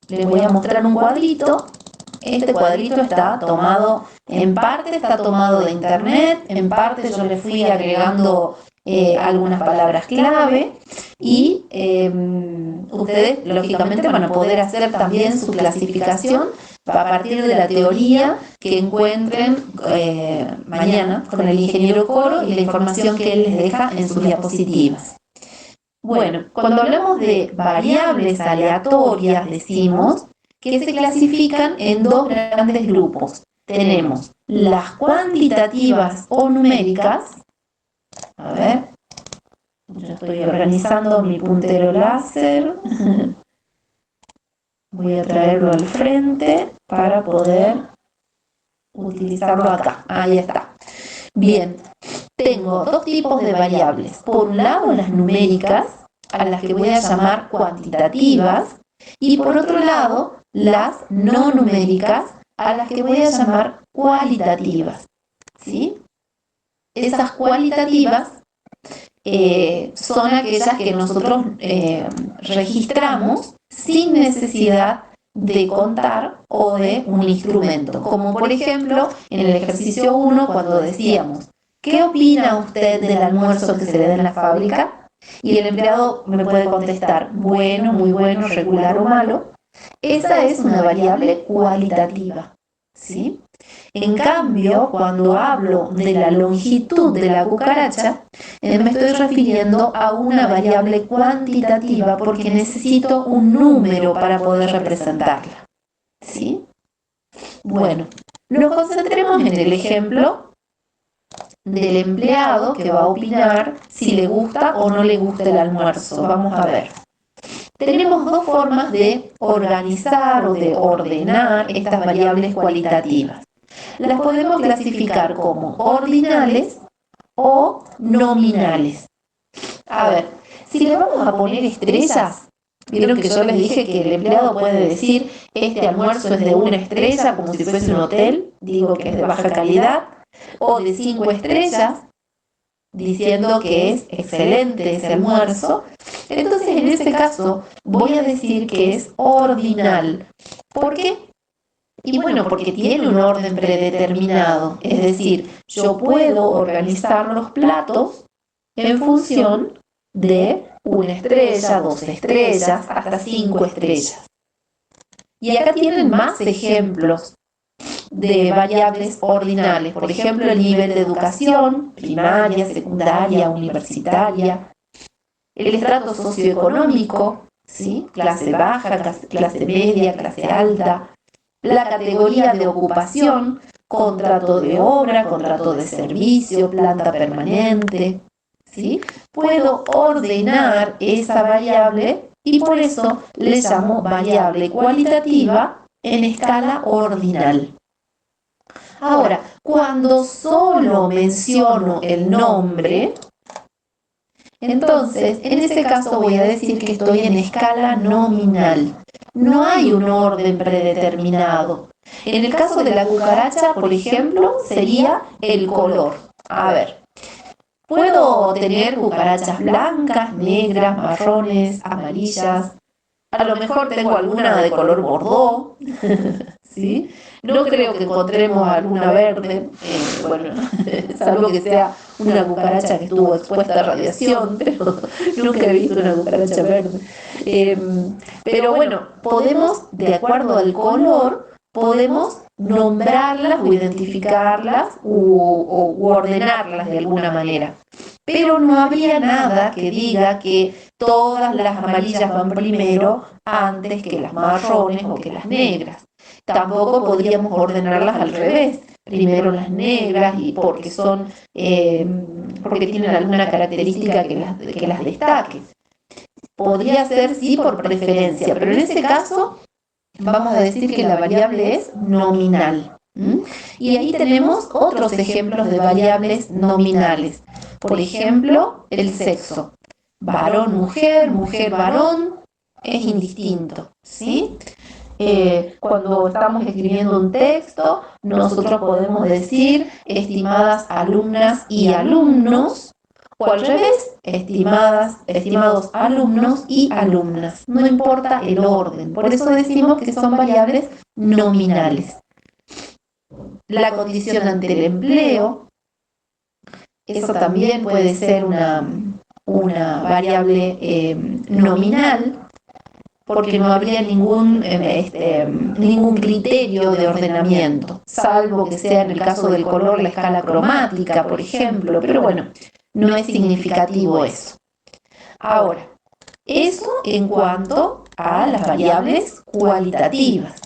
Les voy a mostrar un cuadrito. Este cuadrito está tomado, en parte está tomado de internet, en parte yo le fui agregando algunas palabras clave y ustedes lógicamente van a poder hacer también su clasificación a partir de la teoría que encuentren mañana con el ingeniero Coro y la información que él les deja en sus diapositivas. Bueno, cuando hablamos de variables aleatorias, decimos que se clasifican en dos grandes grupos. Tenemos las cuantitativas o numéricas. A ver, yo estoy organizando mi puntero láser. Voy a traerlo al frente para poder utilizarlo acá. Ahí está. Bien, tengo dos tipos de variables. Por un lado, las numéricas, a las que voy a llamar cuantitativas, Y por otro lado, las no numéricas, a las que voy a llamar cualitativas, ¿sí? Esas cualitativas son aquellas que nosotros registramos sin necesidad de contar o de un instrumento. Como por ejemplo, en el ejercicio 1, cuando decíamos, ¿qué opina usted del almuerzo que se le da en la fábrica? Y el empleado me puede contestar, bueno, muy bueno, regular o malo. Esa es una variable cualitativa, ¿sí? En cambio, cuando hablo de la longitud de la cucaracha, me estoy refiriendo a una variable cuantitativa porque necesito un número para poder representarla, ¿sí? Bueno, nos concentremos en el ejemplo del empleado que va a opinar si le gusta o no le gusta el almuerzo. Vamos a ver. Tenemos dos formas de organizar o de ordenar estas variables cualitativas. Las podemos clasificar como ordinales o nominales. A ver, si le vamos a poner estrellas, vieron que yo les dije que el empleado puede decir, este almuerzo es de 1 estrella, como si fuese un hotel, digo que es de baja calidad, o de 5 estrellas, diciendo que es excelente ese almuerzo. Entonces, en ese caso, voy a decir que es ordinal. ¿Por qué? Y bueno, porque tiene un orden predeterminado, es decir, yo puedo organizar los platos en función de 1 estrella, 2 estrellas, hasta 5 estrellas. Y acá tienen más ejemplos de variables ordinales, por ejemplo, el nivel de educación, primaria, secundaria, universitaria, el estrato socioeconómico, ¿sí? Clase baja, clase media, clase alta, la categoría de ocupación, contrato de obra, contrato de servicio, planta permanente, ¿sí? Puedo ordenar esa variable y por eso le llamo variable cualitativa en escala ordinal. Ahora, cuando solo menciono el nombre, entonces, en ese caso voy a decir que estoy en escala nominal. No hay un orden predeterminado. En el caso de la cucaracha, por ejemplo, sería el color. A ver, puedo tener cucarachas blancas, negras, marrones, amarillas. A lo mejor tengo alguna de color bordó, ¿sí? No creo que encontremos alguna verde, bueno, salvo que sea una cucaracha que estuvo expuesta a radiación, pero nunca he visto una cucaracha verde. Pero bueno, podemos, de acuerdo al color, podemos nombrarlas o identificarlas u ordenarlas de alguna manera. Pero no habría nada que diga que todas las amarillas van primero antes que las marrones o que las negras. Tampoco podríamos ordenarlas al revés. Primero las negras y porque tienen alguna característica que las destaque. Podría ser sí por preferencia, pero en ese caso vamos a decir que la variable es nominal. Y ahí tenemos otros ejemplos de variables nominales. Por ejemplo, el sexo. Varón, mujer, mujer, varón, es indistinto, ¿sí? Cuando estamos escribiendo un texto, nosotros podemos decir estimadas alumnas y alumnos, o al revés, estimados alumnos y alumnas. No importa el orden, por eso decimos que son variables nominales. La condición ante el empleo, eso también puede ser una variable nominal, porque no habría ningún criterio de ordenamiento, salvo que sea en el caso del color la escala cromática, por ejemplo, pero bueno, no es significativo eso. Ahora, eso en cuanto a las variables cualitativas.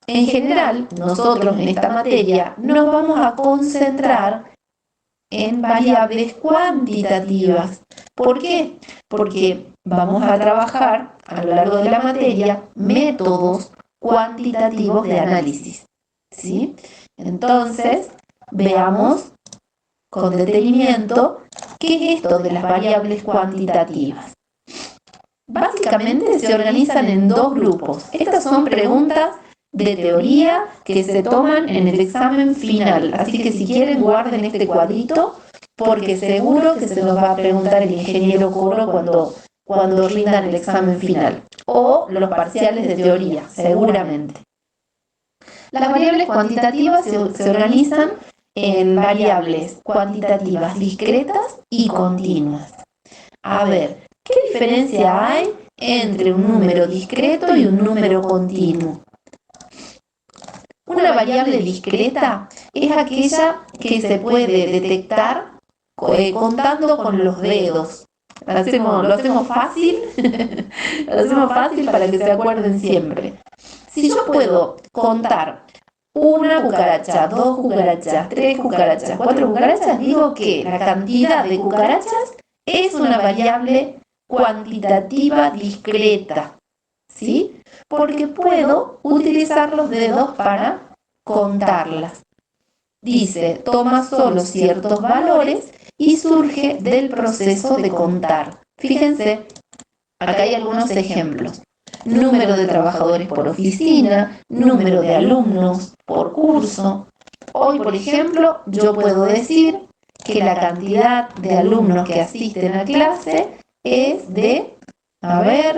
En general, nosotros en esta materia nos vamos a concentrar en variables cuantitativas. ¿Por qué? Porque vamos a trabajar a lo largo de la materia métodos cuantitativos de análisis, ¿sí? Entonces, veamos con detenimiento qué es esto de las variables cuantitativas. Básicamente se organizan en dos grupos. Estas son preguntas de teoría que se toman en el examen final. Así que si quieren guarden este cuadrito porque seguro que se los va a preguntar el ingeniero Coro cuando rindan el examen final. O los parciales de teoría, seguramente. Las variables cuantitativas se organizan en variables cuantitativas discretas y continuas. A ver, ¿qué diferencia hay entre un número discreto y un número continuo? Una variable discreta es aquella que se puede detectar contando con los dedos. Lo hacemos fácil, lo hacemos fácil para que se acuerden siempre. Si yo puedo contar una cucaracha, 2 cucarachas, 3 cucarachas, 4 cucarachas, digo que la cantidad de cucarachas es una variable cuantitativa discreta, ¿sí? Porque puedo utilizar los dedos para contarlas. Dice, toma solo ciertos valores y surge del proceso de contar. Fíjense, acá hay algunos ejemplos. Número de trabajadores por oficina, número de alumnos por curso. Hoy, por ejemplo, yo puedo decir que la cantidad de alumnos que asisten a clase es de,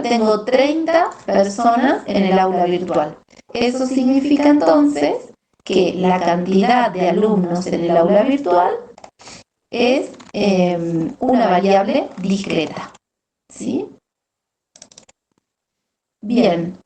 tengo 30 personas en el aula virtual. Eso significa entonces que la cantidad de alumnos en el aula virtual es una variable discreta, ¿sí? Bien,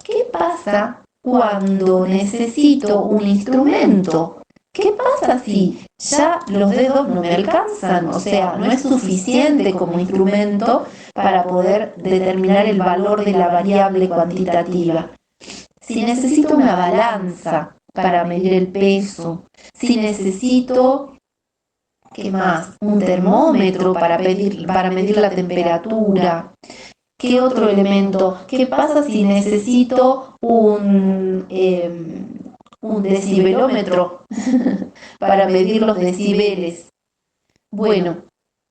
¿qué pasa cuando necesito un instrumento? ¿Qué pasa si ya los dedos no me alcanzan? O sea, no es suficiente como instrumento para poder determinar el valor de la variable cuantitativa. Si necesito una balanza para medir el peso, si necesito, ¿qué más? Un termómetro para medir la temperatura. ¿Qué otro elemento? ¿Qué pasa si necesito un decibelómetro para medir los decibeles? Bueno,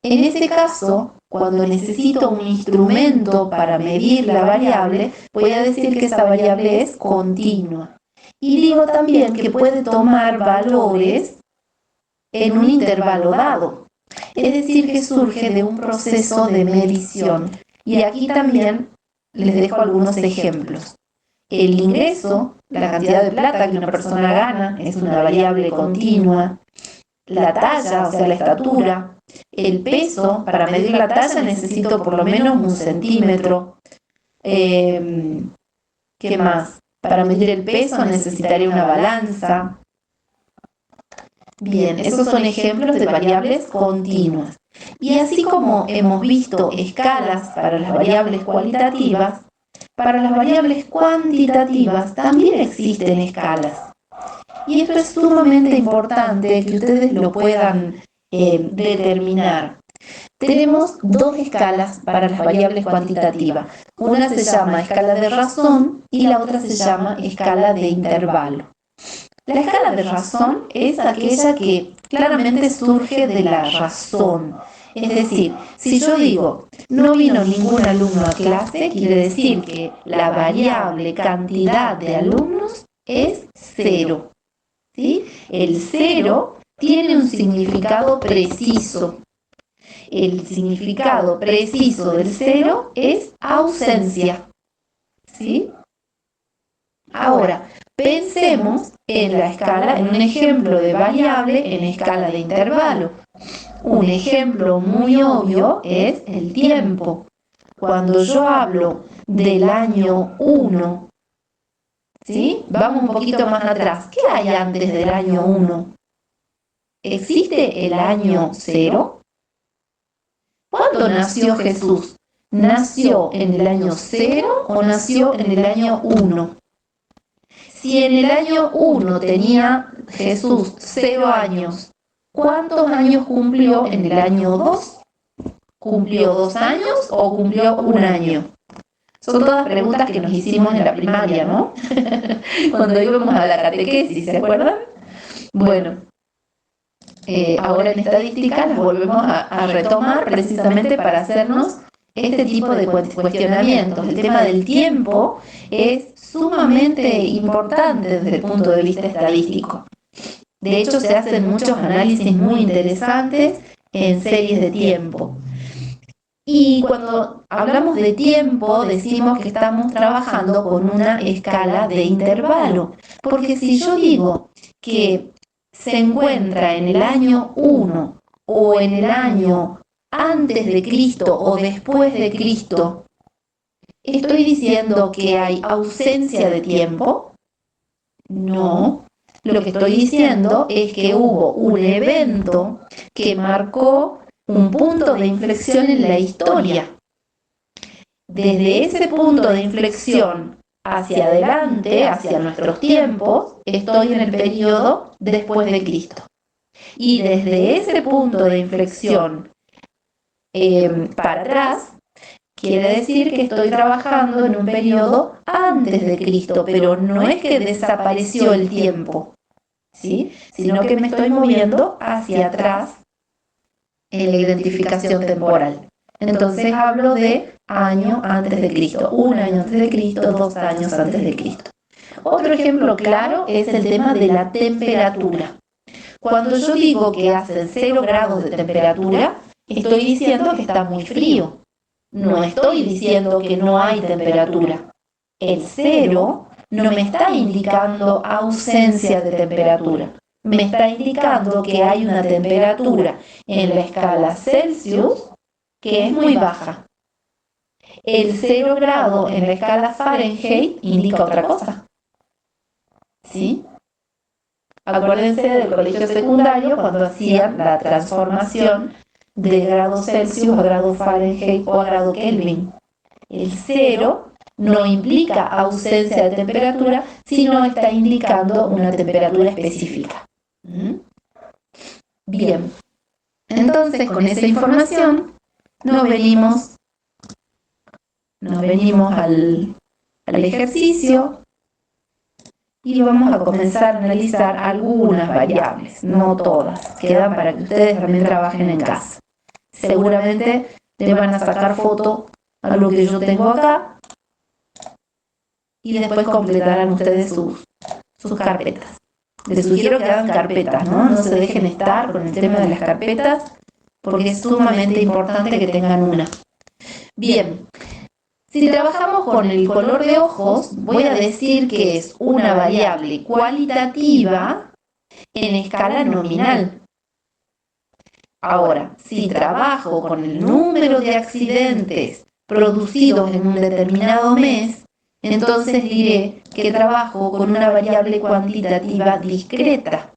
en ese caso, cuando necesito un instrumento para medir la variable, voy a decir que esa variable es continua. Y digo también que puede tomar valores en un intervalo dado. Es decir, que surge de un proceso de medición. Y aquí también les dejo algunos ejemplos. El ingreso, la cantidad de plata que una persona gana, es una variable continua. La talla, o sea, la estatura. El peso, para medir la talla necesito por lo menos 1 centímetro. ¿Qué más? Para medir el peso necesitaré una balanza. Bien, esos son ejemplos de variables continuas. Y así como hemos visto escalas para las variables cualitativas, para las variables cuantitativas también existen escalas. Y esto es sumamente importante que ustedes lo puedan determinar. Tenemos 2 escalas para las variables cuantitativas. Una se llama escala de razón y la otra se llama escala de intervalo. La escala de razón es aquella que claramente surge de la razón. Es decir, si yo digo, no vino ningún alumno a clase, quiere decir que la variable cantidad de alumnos es 0. ¿Sí? El 0 tiene un significado preciso. El significado preciso del 0 es ausencia. ¿Sí? Ahora, pensemos en la escala, en un ejemplo de variable en escala de intervalo. Un ejemplo muy obvio es el tiempo. Cuando yo hablo del año 1, ¿sí? Vamos un poquito más atrás. ¿Qué hay antes del año 1? ¿Existe el año 0? ¿Cuándo nació Jesús? ¿Nació en el año 0 o nació en el año 1? Si en el año 1 tenía Jesús 0 años, ¿cuántos años cumplió en el año 2? ¿Cumplió 2 años o cumplió 1 año? Son todas preguntas que nos hicimos en la primaria, ¿no? Cuando íbamos a la catequesis, ¿se acuerdan? Bueno, ahora en estadística las volvemos a retomar precisamente para hacernos este tipo de cuestionamientos. El tema del tiempo es sumamente importante desde el punto de vista estadístico. De hecho, se hacen muchos análisis muy interesantes en series de tiempo. Y cuando hablamos de tiempo, decimos que estamos trabajando con una escala de intervalo. Porque si yo digo que se encuentra en el año 1 o en el año antes de Cristo o después de Cristo, ¿estoy diciendo que hay ausencia de tiempo? No. Lo que estoy diciendo es que hubo un evento que marcó un punto de inflexión en la historia. Desde ese punto de inflexión hacia adelante, hacia nuestros tiempos, estoy en el periodo después de Cristo. Y desde ese punto de inflexión para atrás, quiere decir que estoy trabajando en un periodo antes de Cristo, pero no es que desapareció el tiempo, ¿sí? Sino que me estoy moviendo hacia atrás en la identificación temporal. Entonces hablo de año antes de Cristo, un año antes de Cristo, 2 años antes de Cristo. Otro ejemplo claro es el tema de la temperatura. Cuando yo digo que hacen 0 grados de temperatura, estoy diciendo que está muy frío. No estoy diciendo que no hay temperatura. El 0 no me está indicando ausencia de temperatura. Me está indicando que hay una temperatura en la escala Celsius que es muy baja. El 0 grado en la escala Fahrenheit indica otra cosa. ¿Sí? Acuérdense del colegio secundario cuando hacían la transformación de grado Celsius a grado Fahrenheit o a grado Kelvin. El 0 no implica ausencia de temperatura, sino está indicando una temperatura específica. Bien, entonces con esa información nos venimos al ejercicio y vamos a comenzar a analizar algunas variables, no todas, quedan para que ustedes también trabajen en casa. Seguramente le van a sacar foto a lo que yo tengo acá y después completarán ustedes sus carpetas. Les sugiero que hagan carpetas, ¿no? No se dejen estar con el tema de las carpetas porque es sumamente importante que tengan una. Bien, si trabajamos con el color de ojos, voy a decir que es una variable cualitativa en escala nominal. Ahora, si trabajo con el número de accidentes producidos en un determinado mes, entonces diré que trabajo con una variable cuantitativa discreta.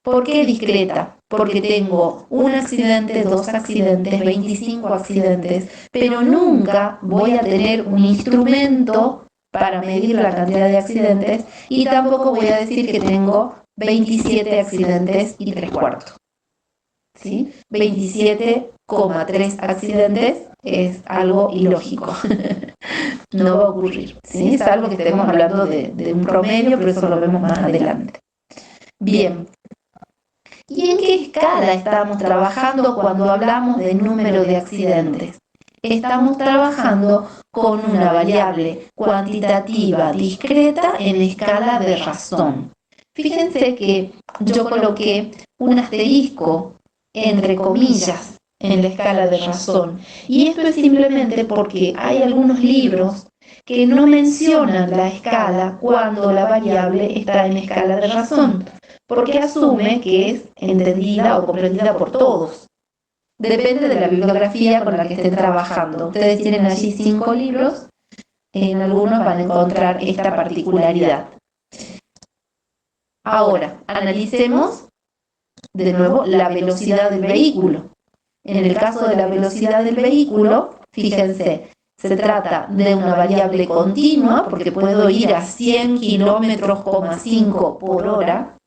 ¿Por qué discreta? Porque tengo un accidente, 2 accidentes, 25 accidentes, pero nunca voy a tener un instrumento para medir la cantidad de accidentes y tampoco voy a decir que tengo 27 accidentes y 3/4. ¿Sí? 27,3 accidentes es algo ilógico. No va a ocurrir. ¿Sí? Salvo que estemos hablando de un promedio, pero eso lo vemos más adelante. Bien. ¿Y en qué escala estamos trabajando cuando hablamos de número de accidentes? Estamos trabajando con una variable cuantitativa discreta en escala de razón. Fíjense que yo coloqué un asterisco entre comillas en la escala de razón. Y esto es simplemente porque hay algunos libros que no mencionan la escala cuando la variable está en escala de razón, porque asume que es entendida o comprendida por todos. Depende de la bibliografía con la que estén trabajando. Ustedes tienen allí 5 libros, en algunos van a encontrar esta particularidad. Ahora, analicemos de nuevo la velocidad del vehículo. En el caso de la velocidad del vehículo, fíjense, se trata de una variable continua, porque puedo ir a 100 km/5 por hora.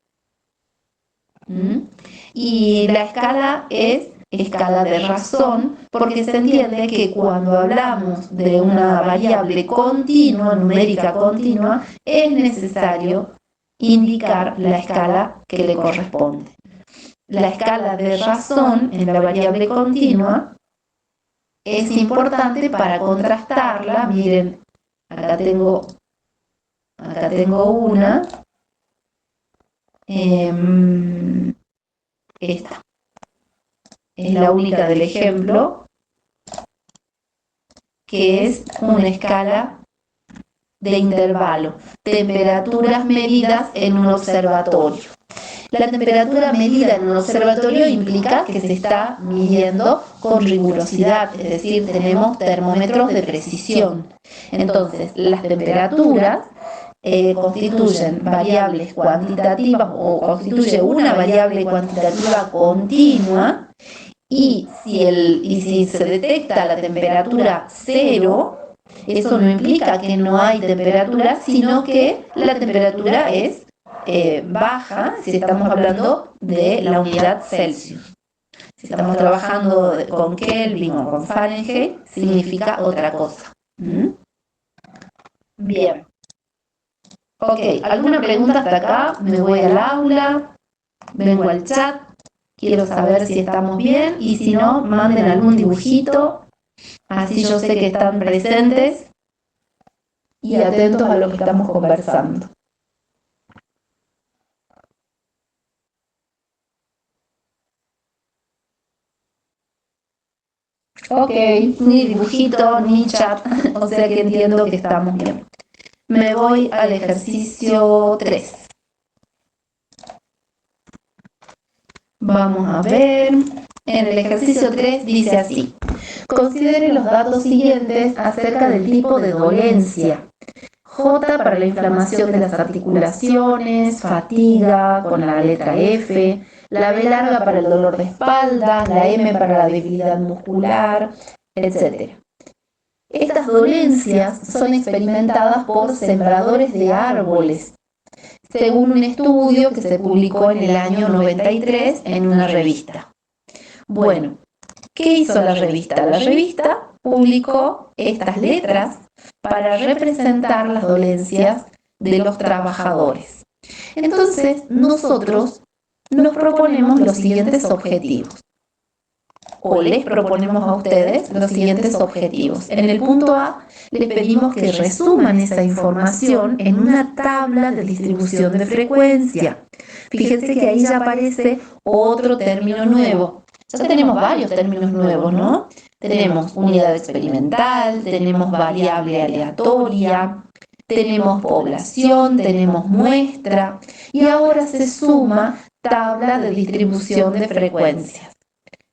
Y la escala es escala de razón, porque se entiende que cuando hablamos de una variable continua, numérica continua, es necesario indicar la escala que le corresponde. La escala de razón en la variable continua es importante para contrastarla. Miren, acá tengo una, esta es la única del ejemplo, que es una escala de intervalo, temperaturas medidas en un observatorio. La temperatura medida en un observatorio implica que se está midiendo con rigurosidad, es decir, tenemos termómetros de precisión. Entonces, las temperaturas constituyen variables cuantitativas o constituye una variable cuantitativa continua, y si se detecta la temperatura cero, eso no implica que no hay temperatura, sino que la temperatura es baja si estamos hablando de la unidad Celsius. Si estamos trabajando con Kelvin o con Fahrenheit, significa otra cosa. Bien. Ok, ¿alguna pregunta hasta acá? Me voy al aula, vengo al chat, quiero saber si estamos bien, y si no, manden algún dibujito, así yo sé que están presentes y atentos a lo que estamos conversando. Ok, ni dibujito, ni chat, o sea que entiendo que estamos bien. Me voy al ejercicio 3. Vamos a ver. En el ejercicio 3 dice así: considere los datos siguientes acerca del tipo de dolencia. J para la inflamación de las articulaciones, fatiga con la letra F, la B larga para el dolor de espalda, la M para la debilidad muscular, etc. Estas dolencias son experimentadas por sembradores de árboles, según un estudio que se publicó en el año 93 en una revista. Bueno, ¿qué hizo la revista? La revista publicó estas letras para representar las dolencias de los trabajadores. Entonces, nosotros nos proponemos los siguientes objetivos, o les proponemos a ustedes los siguientes objetivos. En el punto A, les pedimos que resuman esa información en una tabla de distribución de frecuencia. Fíjense que ahí ya aparece otro término nuevo. Ya tenemos varios términos nuevos, ¿no? Tenemos unidad experimental, tenemos variable aleatoria, tenemos población, tenemos muestra, y ahora se suma tabla de distribución de frecuencias.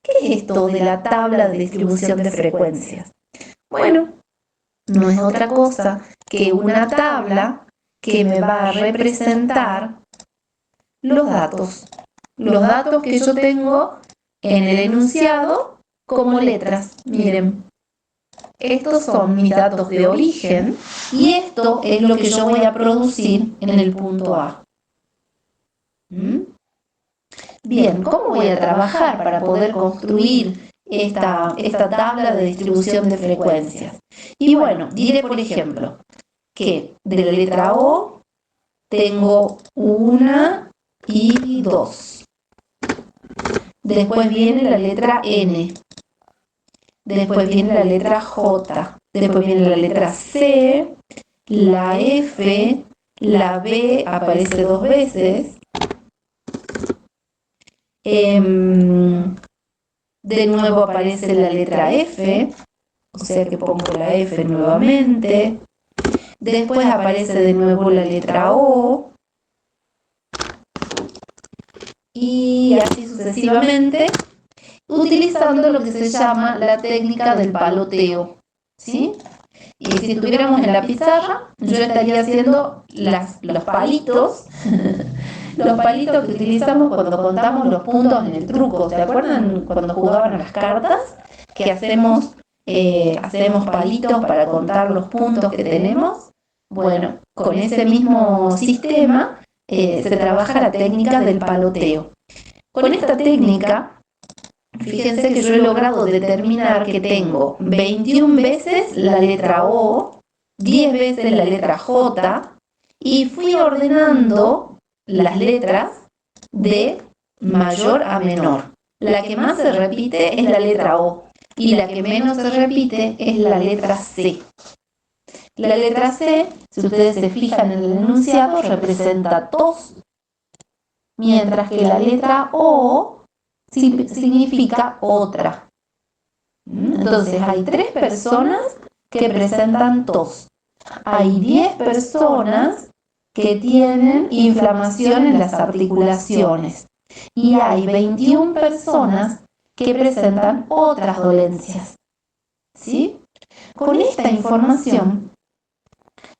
¿Qué es esto de la tabla de distribución de frecuencias? Bueno, no es otra cosa que una tabla que me va a representar los datos que yo tengo en el enunciado como letras. Miren, estos son mis datos de origen y esto es lo que yo voy a producir en el punto A. Bien, ¿cómo voy a trabajar para poder construir esta tabla de distribución de frecuencias? Y bueno, diré, por ejemplo, que de la letra O tengo 1 y 2. Después viene la letra N. Después viene la letra J. Después viene la letra C, la F, la B aparece 2 veces. De nuevo aparece la letra F, o sea que pongo la F nuevamente. Después aparece de nuevo la letra O. Y así sucesivamente, utilizando lo que se llama la técnica del paloteo, ¿sí? Y si estuviéramos en la pizarra, yo estaría haciendo los palitos, los palitos que utilizamos cuando contamos los puntos en el truco. ¿Se acuerdan cuando jugaban a las cartas? Que hacemos palitos para contar los puntos que tenemos. Bueno, con ese mismo sistema se trabaja la técnica del paloteo. Con esta técnica, fíjense que yo he logrado determinar que tengo 21 veces la letra O, 10 veces la letra J, y fui ordenando las letras de mayor a menor. La que más se repite es la letra O. y la que menos se repite es la letra C. La letra C, si ustedes se fijan en el enunciado, representa tos, mientras que la letra O significa otra. Entonces hay 3 personas que presentan tos. Hay 10 personas que tienen inflamación en las articulaciones. Y hay 21 personas que presentan otras dolencias. ¿Sí? Con esta información,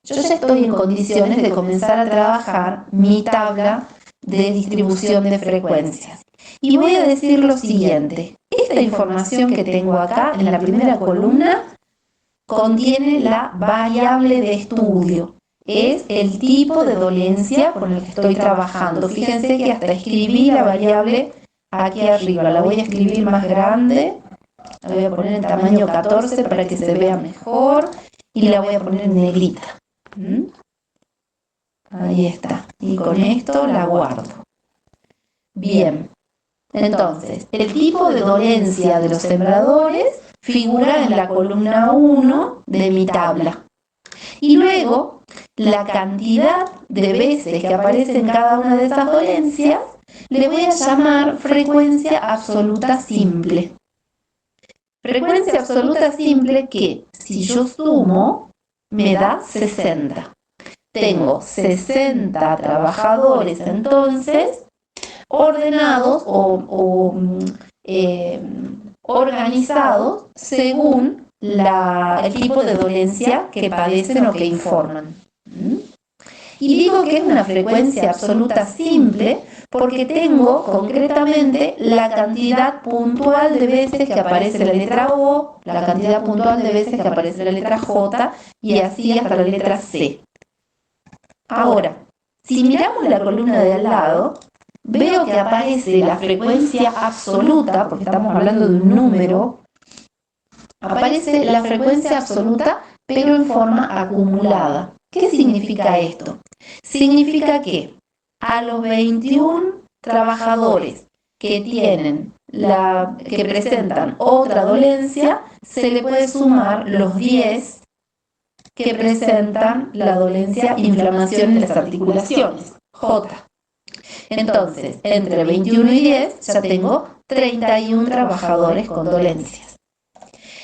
yo ya estoy en condiciones de comenzar a trabajar mi tabla de distribución de frecuencias. Y voy a decir lo siguiente. Esta información que tengo acá en la primera columna contiene la variable de estudio. Es el tipo de dolencia con el que estoy trabajando. Fíjense que hasta escribí la variable aquí arriba. La voy a escribir más grande. La voy a poner en tamaño 14 para que se vea mejor. Y la voy a poner en negrita. Ahí está. Y con esto la guardo. Bien. Entonces, el tipo de dolencia de los sembradores figura en la columna 1 de mi tabla. Y luego, la cantidad de veces que aparece en cada una de esas dolencias, le voy a llamar frecuencia absoluta simple. Frecuencia absoluta simple que, si yo sumo, me da 60. Tengo 60 trabajadores, entonces, ordenados o organizados según el tipo de dolencia que padecen o que informan. Y digo que es una frecuencia absoluta simple porque tengo concretamente la cantidad puntual de veces que aparece la letra O, la cantidad puntual de veces que aparece la letra J y así hasta la letra C. Ahora, si miramos la columna de al lado, veo que aparece la frecuencia absoluta, porque estamos hablando de un número, aparece la frecuencia absoluta, pero en forma acumulada. ¿Qué significa esto? Significa que a los 21 trabajadores que presentan otra dolencia, se le puede sumar los 10 que presentan la dolencia inflamación en las articulaciones, J. Entonces, entre 21 y 10 ya tengo 31 trabajadores con dolencias.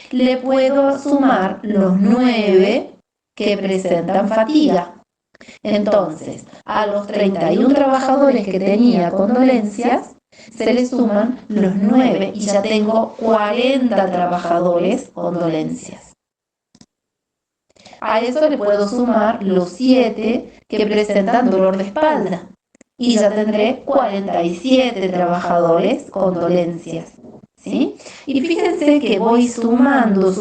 Le puedo sumar los 9 que presentan fatiga. Entonces, a los 31 trabajadores que tenía con dolencias, se le suman los 9 y ya tengo 40 trabajadores con dolencias. A eso le puedo sumar los 7 que presentan dolor de espalda y ya tendré 47 trabajadores con dolencias. ¿Sí? Y fíjense que voy sumando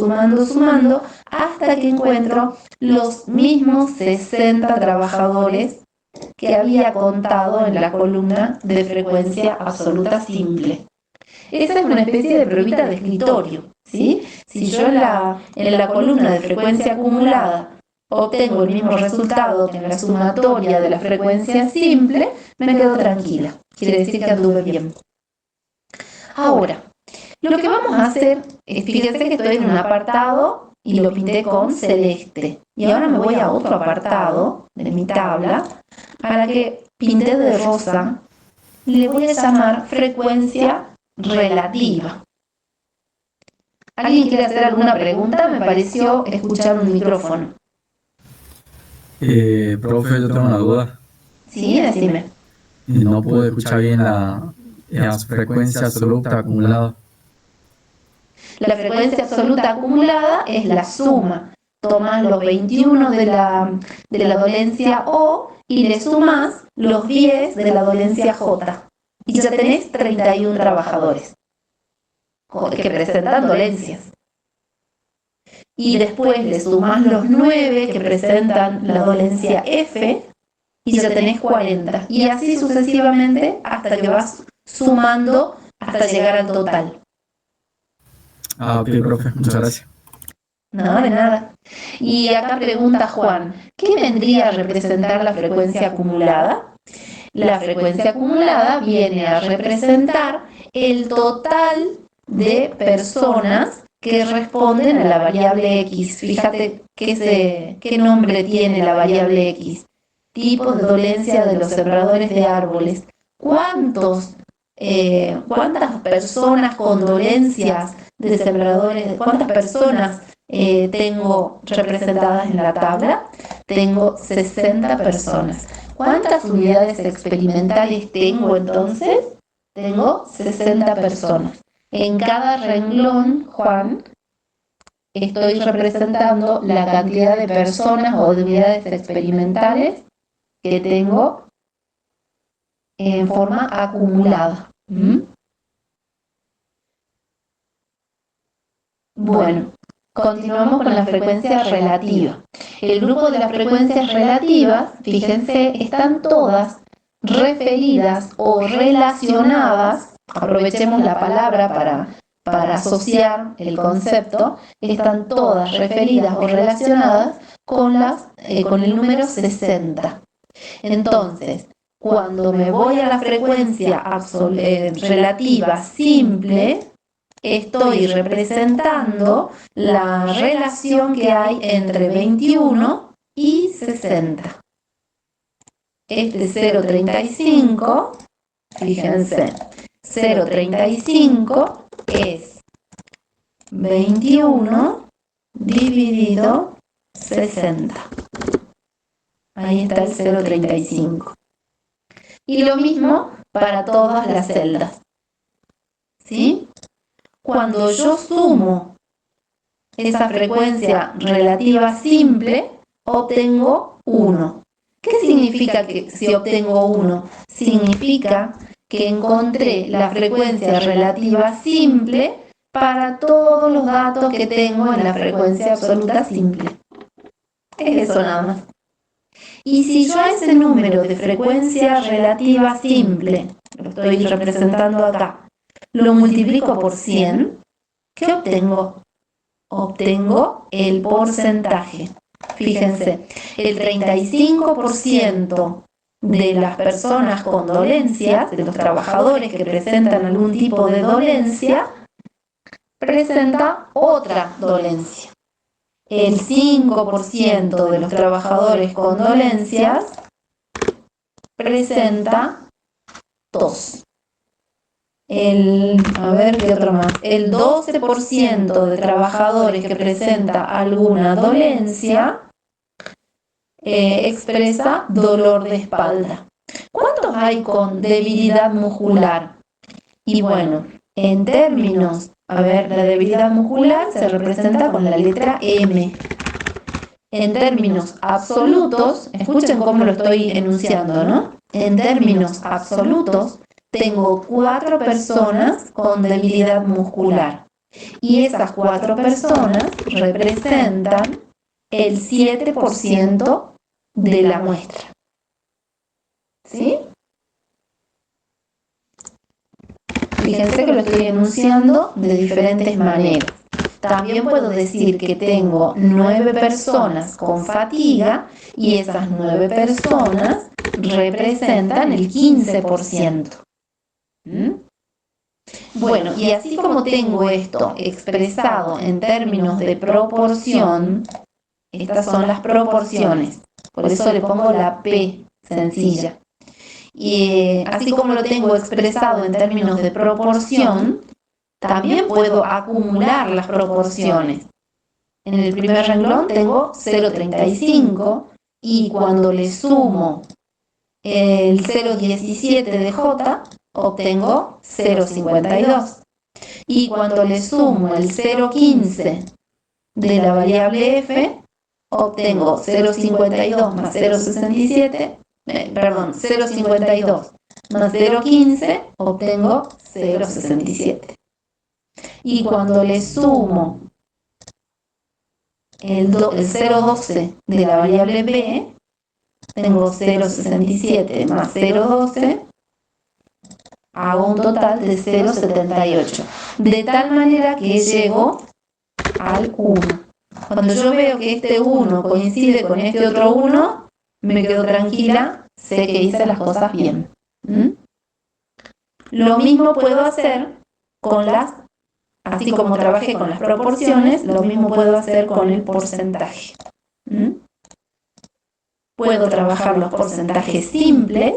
hasta que encuentro los mismos 60 trabajadores que había contado en la columna de frecuencia absoluta simple. Esa es una especie de pruebita de escritorio, ¿sí? Si yo en la columna de frecuencia acumulada obtengo el mismo resultado que en la sumatoria de la frecuencia simple, me quedo tranquila. Quiere decir que anduve bien. Ahora, lo que vamos a hacer es, fíjense que estoy en un apartado y lo pinté con celeste. Y ahora me voy a otro apartado de mi tabla para que pinté de rosa y le voy a llamar frecuencia relativa. ¿Alguien quiere hacer alguna pregunta? Me pareció escuchar un micrófono. Profe, yo tengo una duda. Sí, decime. No pude escuchar bien la frecuencia absoluta acumulada. La frecuencia absoluta acumulada es la suma. Tomas los 21 de la dolencia O y le sumas los 10 de la dolencia J. Y ya tenés 31 trabajadores que presentan dolencias. Y después le sumas los 9 que presentan la dolencia F y ya tenés 40. Y así sucesivamente hasta que vas sumando hasta llegar al total. Ah, ok, profe, muchas gracias. No, de nada. Y acá pregunta Juan, ¿qué vendría a representar la frecuencia acumulada? La frecuencia acumulada viene a representar el total de personas que responden a la variable X. Fíjate qué nombre tiene la variable X. Tipos de dolencia de los sembradores de árboles. ¿Cuántas personas con dolencias de sembradores, cuántas personas tengo representadas en la tabla? Tengo 60 personas. ¿Cuántas unidades experimentales tengo entonces? Tengo 60 personas. En cada renglón, Juan, estoy representando la cantidad de personas o de unidades experimentales que tengo en forma acumulada. Bueno, continuamos con la frecuencia relativa. El grupo de las frecuencias relativas, fíjense, están todas referidas o relacionadas, aprovechemos la palabra para asociar el concepto, están todas referidas o relacionadas con el número 60. Entonces, cuando me voy a la frecuencia relativa simple, estoy representando la relación que hay entre 21 y 60. Este 0,35, fíjense, 0,35 es 21 dividido 60. Ahí está el 0,35. Y lo mismo para todas las celdas. ¿Sí? Cuando yo sumo esa frecuencia relativa simple, obtengo 1. ¿Qué significa que si obtengo 1? Significa que encontré la frecuencia relativa simple para todos los datos que tengo en la frecuencia absoluta simple. Es eso nada más. Y si yo a ese número de frecuencia relativa simple, lo estoy representando acá, lo multiplico por 100, ¿qué obtengo? Obtengo el porcentaje. Fíjense, el 35% de las personas con dolencias, de los trabajadores que presentan algún tipo de dolencia, presenta otra dolencia. El 5% de los trabajadores con dolencias presenta tos. A ver, ¿qué otro más? El 12% de trabajadores que presenta alguna dolencia expresa dolor de espalda. ¿Cuántos hay con debilidad muscular? Y bueno, en términos, a ver, la debilidad muscular se representa con la letra M. En términos absolutos, escuchen cómo lo estoy enunciando, ¿no? En términos absolutos, tengo 4 personas con debilidad muscular. Y esas 4 personas representan el 7% de la muestra. ¿Sí? Fíjense que lo estoy enunciando de diferentes maneras. También puedo decir que tengo 9 personas con fatiga y esas 9 personas representan el 15%. Bueno, y así como tengo esto expresado en términos de proporción, estas son las proporciones, por eso le pongo la P sencilla. Y así como lo tengo expresado en términos de proporción, también puedo acumular las proporciones. En el primer renglón tengo 0,35 y cuando le sumo el 0,17 de J, obtengo 0,52. Y cuando le sumo el 0,15 de la variable F, obtengo 0,52 más 0,67, 0,52 más 0,15, obtengo 0,67. Y cuando le sumo el 0,12 de la variable B, tengo 0,67 más 0,12, hago un total de 0,78. De tal manera que llego al 1. Cuando yo veo que este 1 coincide con este otro 1, me quedo tranquila, sé que hice las cosas bien. Lo mismo puedo hacer con las Así como trabajé con las proporciones, lo mismo puedo hacer con el porcentaje. ¿Mm? Puedo trabajar los porcentajes simples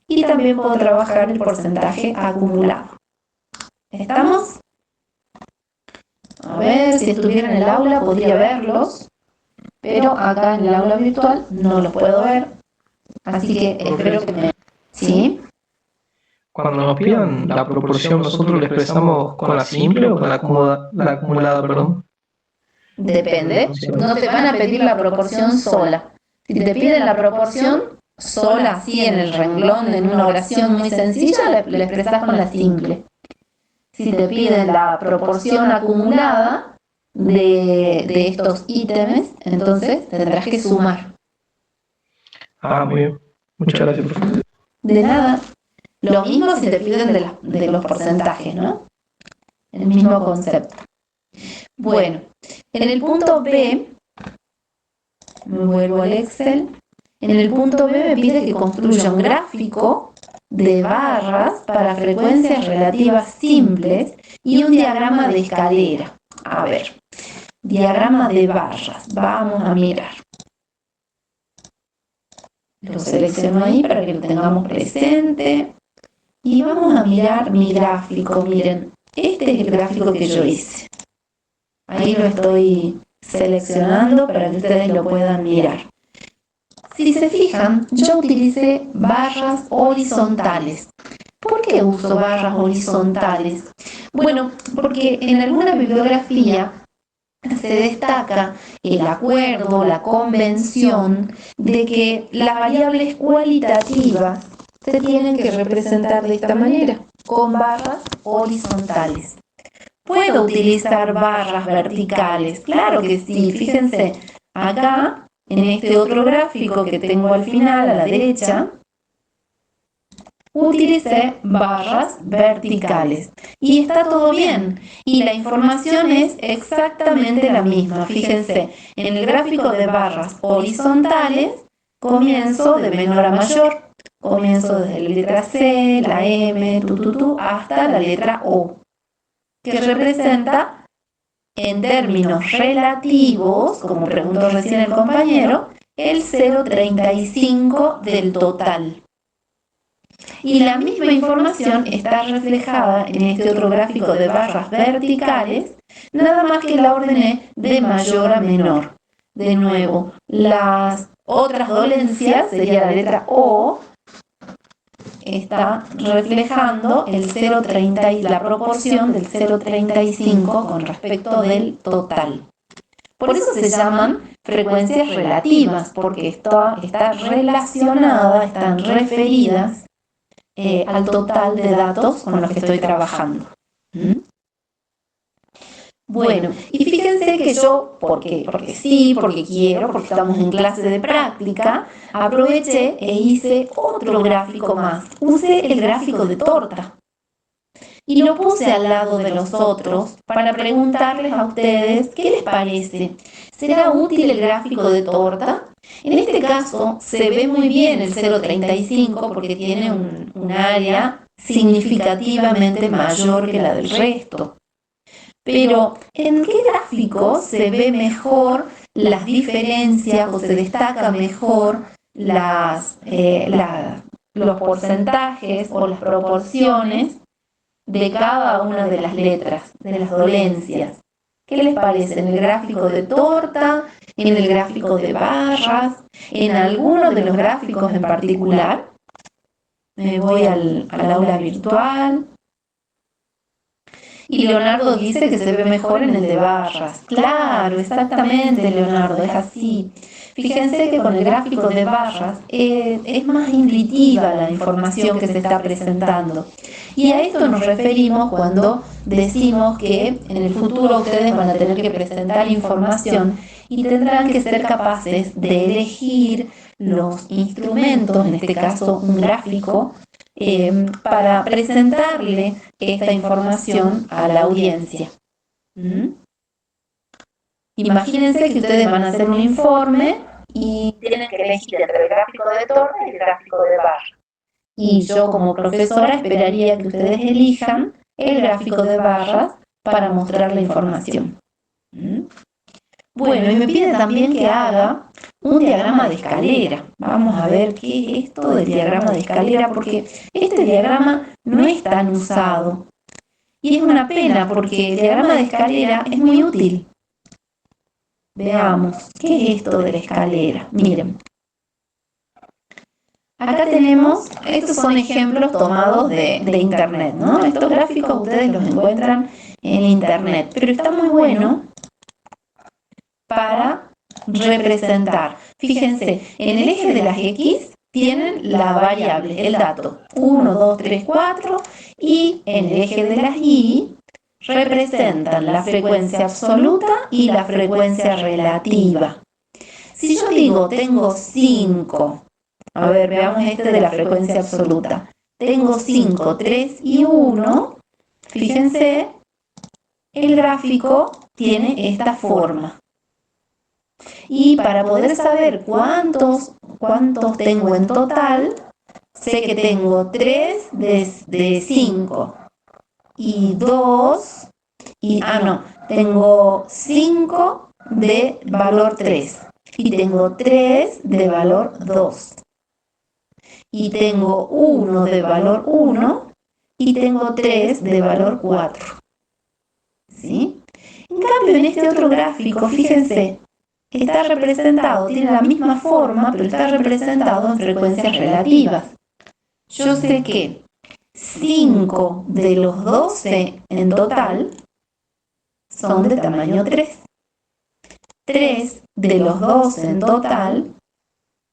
y también puedo trabajar el porcentaje acumulado. ¿Estamos? A ver, si estuviera en el aula podría verlos, pero acá en el aula virtual no los puedo ver, así que espero que me... ¿Sí? Cuando nos pidan la proporción, ¿nosotros la expresamos con la simple o con la acumulada, perdón? Depende. No te van a pedir la proporción sola. Si te piden la proporción sola, así en el renglón, en una oración muy sencilla, la expresas con la simple. Si te piden la proporción acumulada de estos ítems, entonces tendrás que sumar. Ah, muy bien. Muchas gracias, profesor. De nada. Lo mismo si te piden de los porcentajes, ¿no? El mismo concepto. Bueno, en el punto B, me vuelvo al Excel. En el punto B me pide que construya un gráfico de barras para frecuencias relativas simples y un diagrama de escalera. A ver, diagrama de barras. Vamos a mirar. Lo selecciono ahí para que lo tengamos presente. Y vamos a mirar mi gráfico. Miren, este es el gráfico que yo hice. Ahí lo estoy seleccionando para que ustedes lo puedan mirar. Si se fijan, yo utilicé barras horizontales. ¿Por qué uso barras horizontales? Bueno, porque en alguna bibliografía se destaca el acuerdo, la convención de que las variables cualitativas se tienen que representar de esta manera, con barras horizontales. ¿Puedo utilizar barras verticales? Claro que sí. Fíjense, acá, en este otro gráfico que tengo al final, a la derecha, utilicé barras verticales. Y está todo bien. Y la información es exactamente la misma. Fíjense, en el gráfico de barras horizontales, comienzo de menor a mayor. Comienzo desde la letra C, la M, hasta la letra O, que representa en términos relativos, como preguntó recién el compañero, el 0,35 del total. Y la misma información está reflejada en este otro gráfico de barras verticales, nada más que la ordené de mayor a menor. De nuevo, las otras dolencias, sería la letra O, está reflejando el 0,30 y la proporción del 0,35 con respecto del total. Por eso se llaman frecuencias relativas, porque está relacionada, están referidas al total de datos con los que estoy trabajando. ¿Mm? Bueno, y fíjense que yo, porque sí, porque quiero, porque estamos en clase de práctica, aproveché e hice otro gráfico más. Usé el gráfico de torta y lo puse al lado de los otros para preguntarles a ustedes qué les parece. ¿Será útil el gráfico de torta? En este caso se ve muy bien el 0,35 porque tiene un área significativamente mayor que la del resto. Pero, ¿en qué gráfico se ve mejor las diferencias o se destaca mejor los porcentajes o las proporciones de cada una de las letras, de las dolencias? ¿Qué les parece? ¿En el gráfico de torta? ¿En el gráfico de barras? ¿En alguno de los gráficos en particular? Me voy al aula virtual. Y Leonardo dice que se ve mejor en el de barras. Claro, exactamente, Leonardo, es así. Fíjense que con el gráfico de barras es más intuitiva la información que se está presentando. Y a esto nos referimos cuando decimos que en el futuro ustedes van a tener que presentar información y tendrán que ser capaces de elegir los instrumentos, en este caso un gráfico, para presentarle esta información a la audiencia. ¿Mm? Imagínense que ustedes van a hacer un informe y tienen que elegir entre el gráfico de torta y el gráfico de barra. Y yo como profesora esperaría que ustedes elijan el gráfico de barras para mostrar la información. ¿Mm? Bueno, y me pide también que haga un diagrama de escalera. Vamos a ver qué es esto del diagrama de escalera, porque este diagrama no es tan usado. Y es una pena porque el diagrama de escalera es muy útil. Veamos, ¿qué es esto de la escalera? Miren. Acá tenemos, estos son ejemplos tomados de internet, ¿no? Estos gráficos ustedes los encuentran en internet, pero está muy bueno para representar. Fíjense, en el eje de las X tienen la variable, el dato, 1, 2, 3, 4, y en el eje de las Y representan la frecuencia absoluta y la frecuencia relativa. Si yo digo, tengo 5, a ver, veamos este de la frecuencia absoluta. Tengo 5, 3 y 1, fíjense, el gráfico tiene esta forma. Y para poder saber cuántos tengo en total, sé que tengo 3 de 5 y 2, tengo 5 de valor 3 y tengo 3 de valor 2 y tengo 1 de valor 1 y tengo 3 de valor 4. ¿Sí? En cambio, en este otro gráfico, fíjense, está representado, tiene la misma forma, pero está representado en frecuencias relativas. Yo sé que 5 de los 12 en total son de tamaño 3. 3 de los 12 en total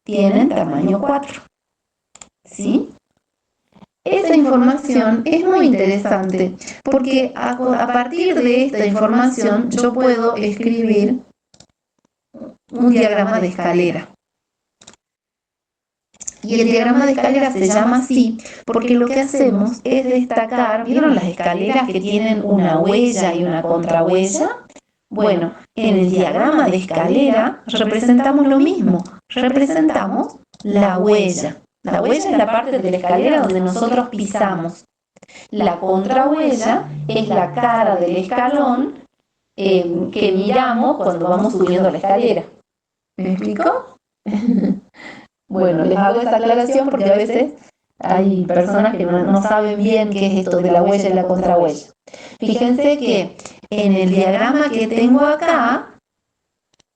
tienen tamaño 4. ¿Sí? Esa información es muy interesante porque a partir de esta información yo puedo escribir un diagrama de escalera. Y el diagrama de escalera se llama así porque lo que hacemos es destacar, ¿vieron las escaleras que tienen una huella y una contrahuella? Bueno, en el diagrama de escalera representamos lo mismo, representamos la huella. La huella es la parte de la escalera donde nosotros pisamos. La contrahuella es la cara del escalón que miramos cuando vamos subiendo la escalera. ¿Me explico? Bueno, les hago esa aclaración porque a veces hay personas que no saben bien qué es esto de la huella y la contrahuella. Fíjense que en el diagrama que tengo acá,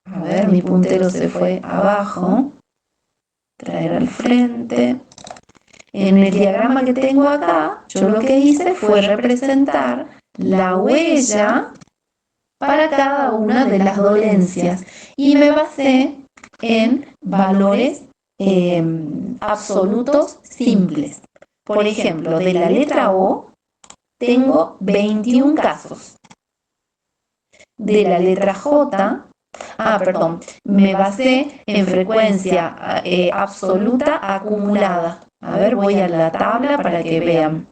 a ver, mi puntero se fue abajo, traer al frente. En el diagrama que tengo acá, yo lo que hice fue representar la huella para cada una de las dolencias y me basé en valores absolutos simples. Por ejemplo, de la letra O tengo 21 casos. De la letra J, me basé en frecuencia absoluta acumulada. A ver, voy a la tabla para que vean.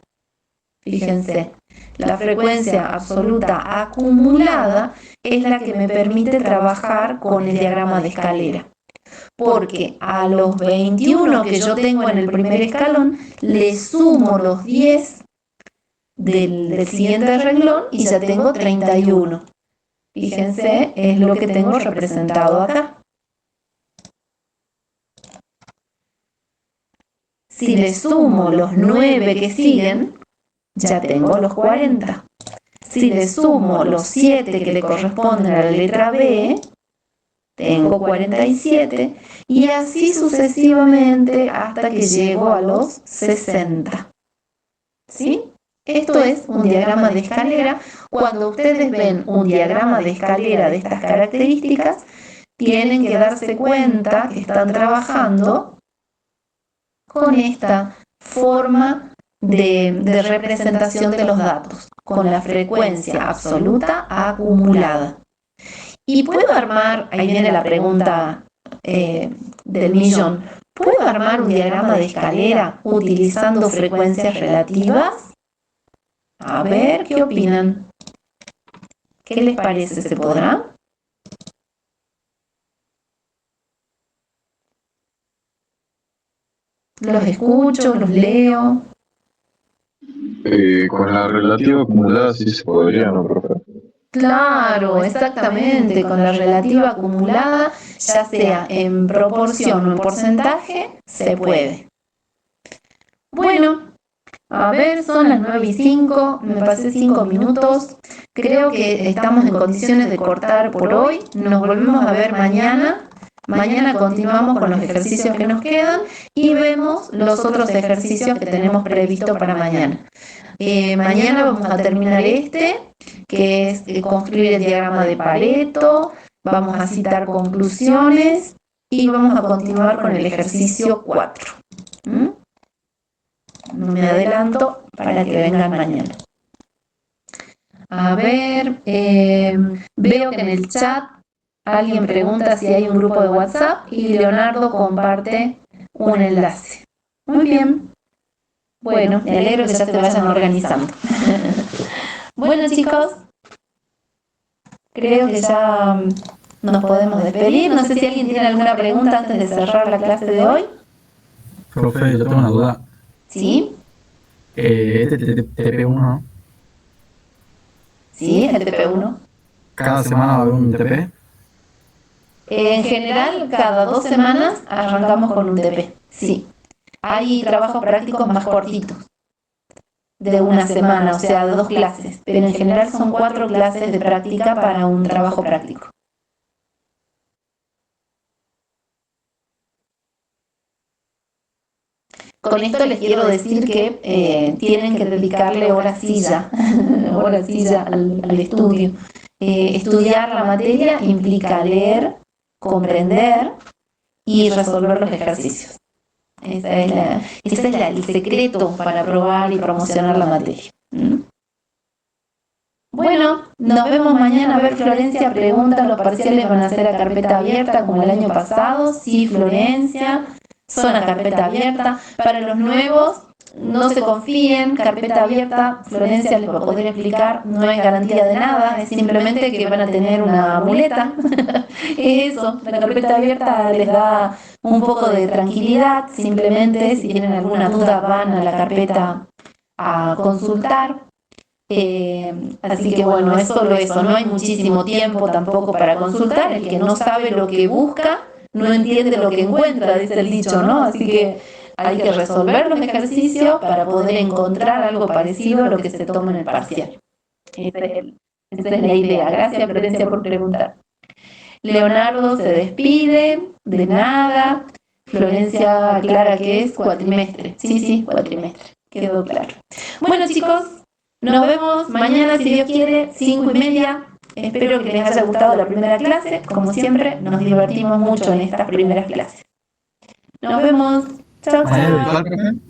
Fíjense, la frecuencia absoluta acumulada es la que me permite trabajar con el diagrama de escalera. Porque a los 21 que yo tengo en el primer escalón, le sumo los 10 del siguiente renglón y ya tengo 31. Fíjense, es lo que tengo representado acá. Si le sumo los 9 que siguen, ya tengo los 40. Si le sumo los 7 que le corresponden a la letra B, tengo 47. Y así sucesivamente hasta que llego a los 60. ¿Sí? Esto es un diagrama de escalera. Cuando ustedes ven un diagrama de escalera de estas características, tienen que darse cuenta que están trabajando con esta forma de representación de los datos, con la frecuencia absoluta acumulada. Y puedo armar, ahí viene la pregunta del millón, ¿puedo armar un diagrama de escalera utilizando frecuencias relativas? A ver, ¿qué opinan? ¿Qué les parece? ¿Se podrá? Los escucho, los leo. Con la relativa acumulada sí se podría, ¿no, profe? Claro, exactamente, con la relativa acumulada, ya sea en proporción o en porcentaje, se puede. Bueno, a ver, son las 9:05, me pasé 5 minutos. Creo que estamos en condiciones de cortar por hoy. Nos volvemos a ver mañana. Mañana continuamos con los ejercicios que nos quedan y vemos los otros ejercicios que tenemos previsto para mañana. Mañana vamos a terminar que es construir el diagrama de Pareto, vamos a citar conclusiones y vamos a continuar con el ejercicio 4. No me adelanto para que vengan mañana. A ver, veo que en el chat alguien pregunta si hay un grupo de WhatsApp y Leonardo comparte un enlace. Muy bien. Bueno, me alegro que ya se vayan organizando. Bueno, chicos, creo que ya nos podemos despedir. No sé si alguien tiene alguna pregunta antes de cerrar la clase de hoy. Profe, yo tengo una duda. ¿Sí? TP1, ¿no? Sí, el TP1. ¿Cada semana va a haber un TP? En general, cada 2 semanas arrancamos con un TP. Sí. Hay trabajos prácticos más cortitos, de una semana, o sea, de 2 clases. Pero en general son 4 clases de práctica para un trabajo práctico. Con esto les quiero decir que tienen que dedicarle horas silla, horas silla al estudio. Estudiar la materia implica leer, comprender y resolver los ejercicios. Ese es el secreto para aprobar y promocionar la materia. Bueno, nos vemos mañana. A ver, Florencia pregunta, ¿los parciales van a ser a carpeta abierta como el año pasado? Sí, Florencia, son a carpeta abierta. Para los nuevos, no se confíen, carpeta abierta, Florencia les va a poder explicar, no hay garantía de nada, es simplemente que van a tener una muleta. Eso, la carpeta abierta les da un poco de tranquilidad, simplemente si tienen alguna duda van a la carpeta a consultar. Así que bueno, es solo eso, no hay muchísimo tiempo tampoco para consultar. El que no sabe lo que busca, no entiende lo que encuentra, dice el dicho, ¿no? Así que hay que resolver los ejercicios para poder encontrar algo parecido a lo que se toma en el parcial. Esa es la idea. Gracias, Florencia, por preguntar. Leonardo se despide, de nada. Florencia aclara que es cuatrimestre. Sí, cuatrimestre. Quedó claro. Bueno, chicos, nos vemos mañana, si Dios quiere, 5:30. Espero que les haya gustado la primera clase. Como siempre, nos divertimos mucho en estas primeras clases. Nos vemos. Chao, ¿Mañana chao. virtual, profe?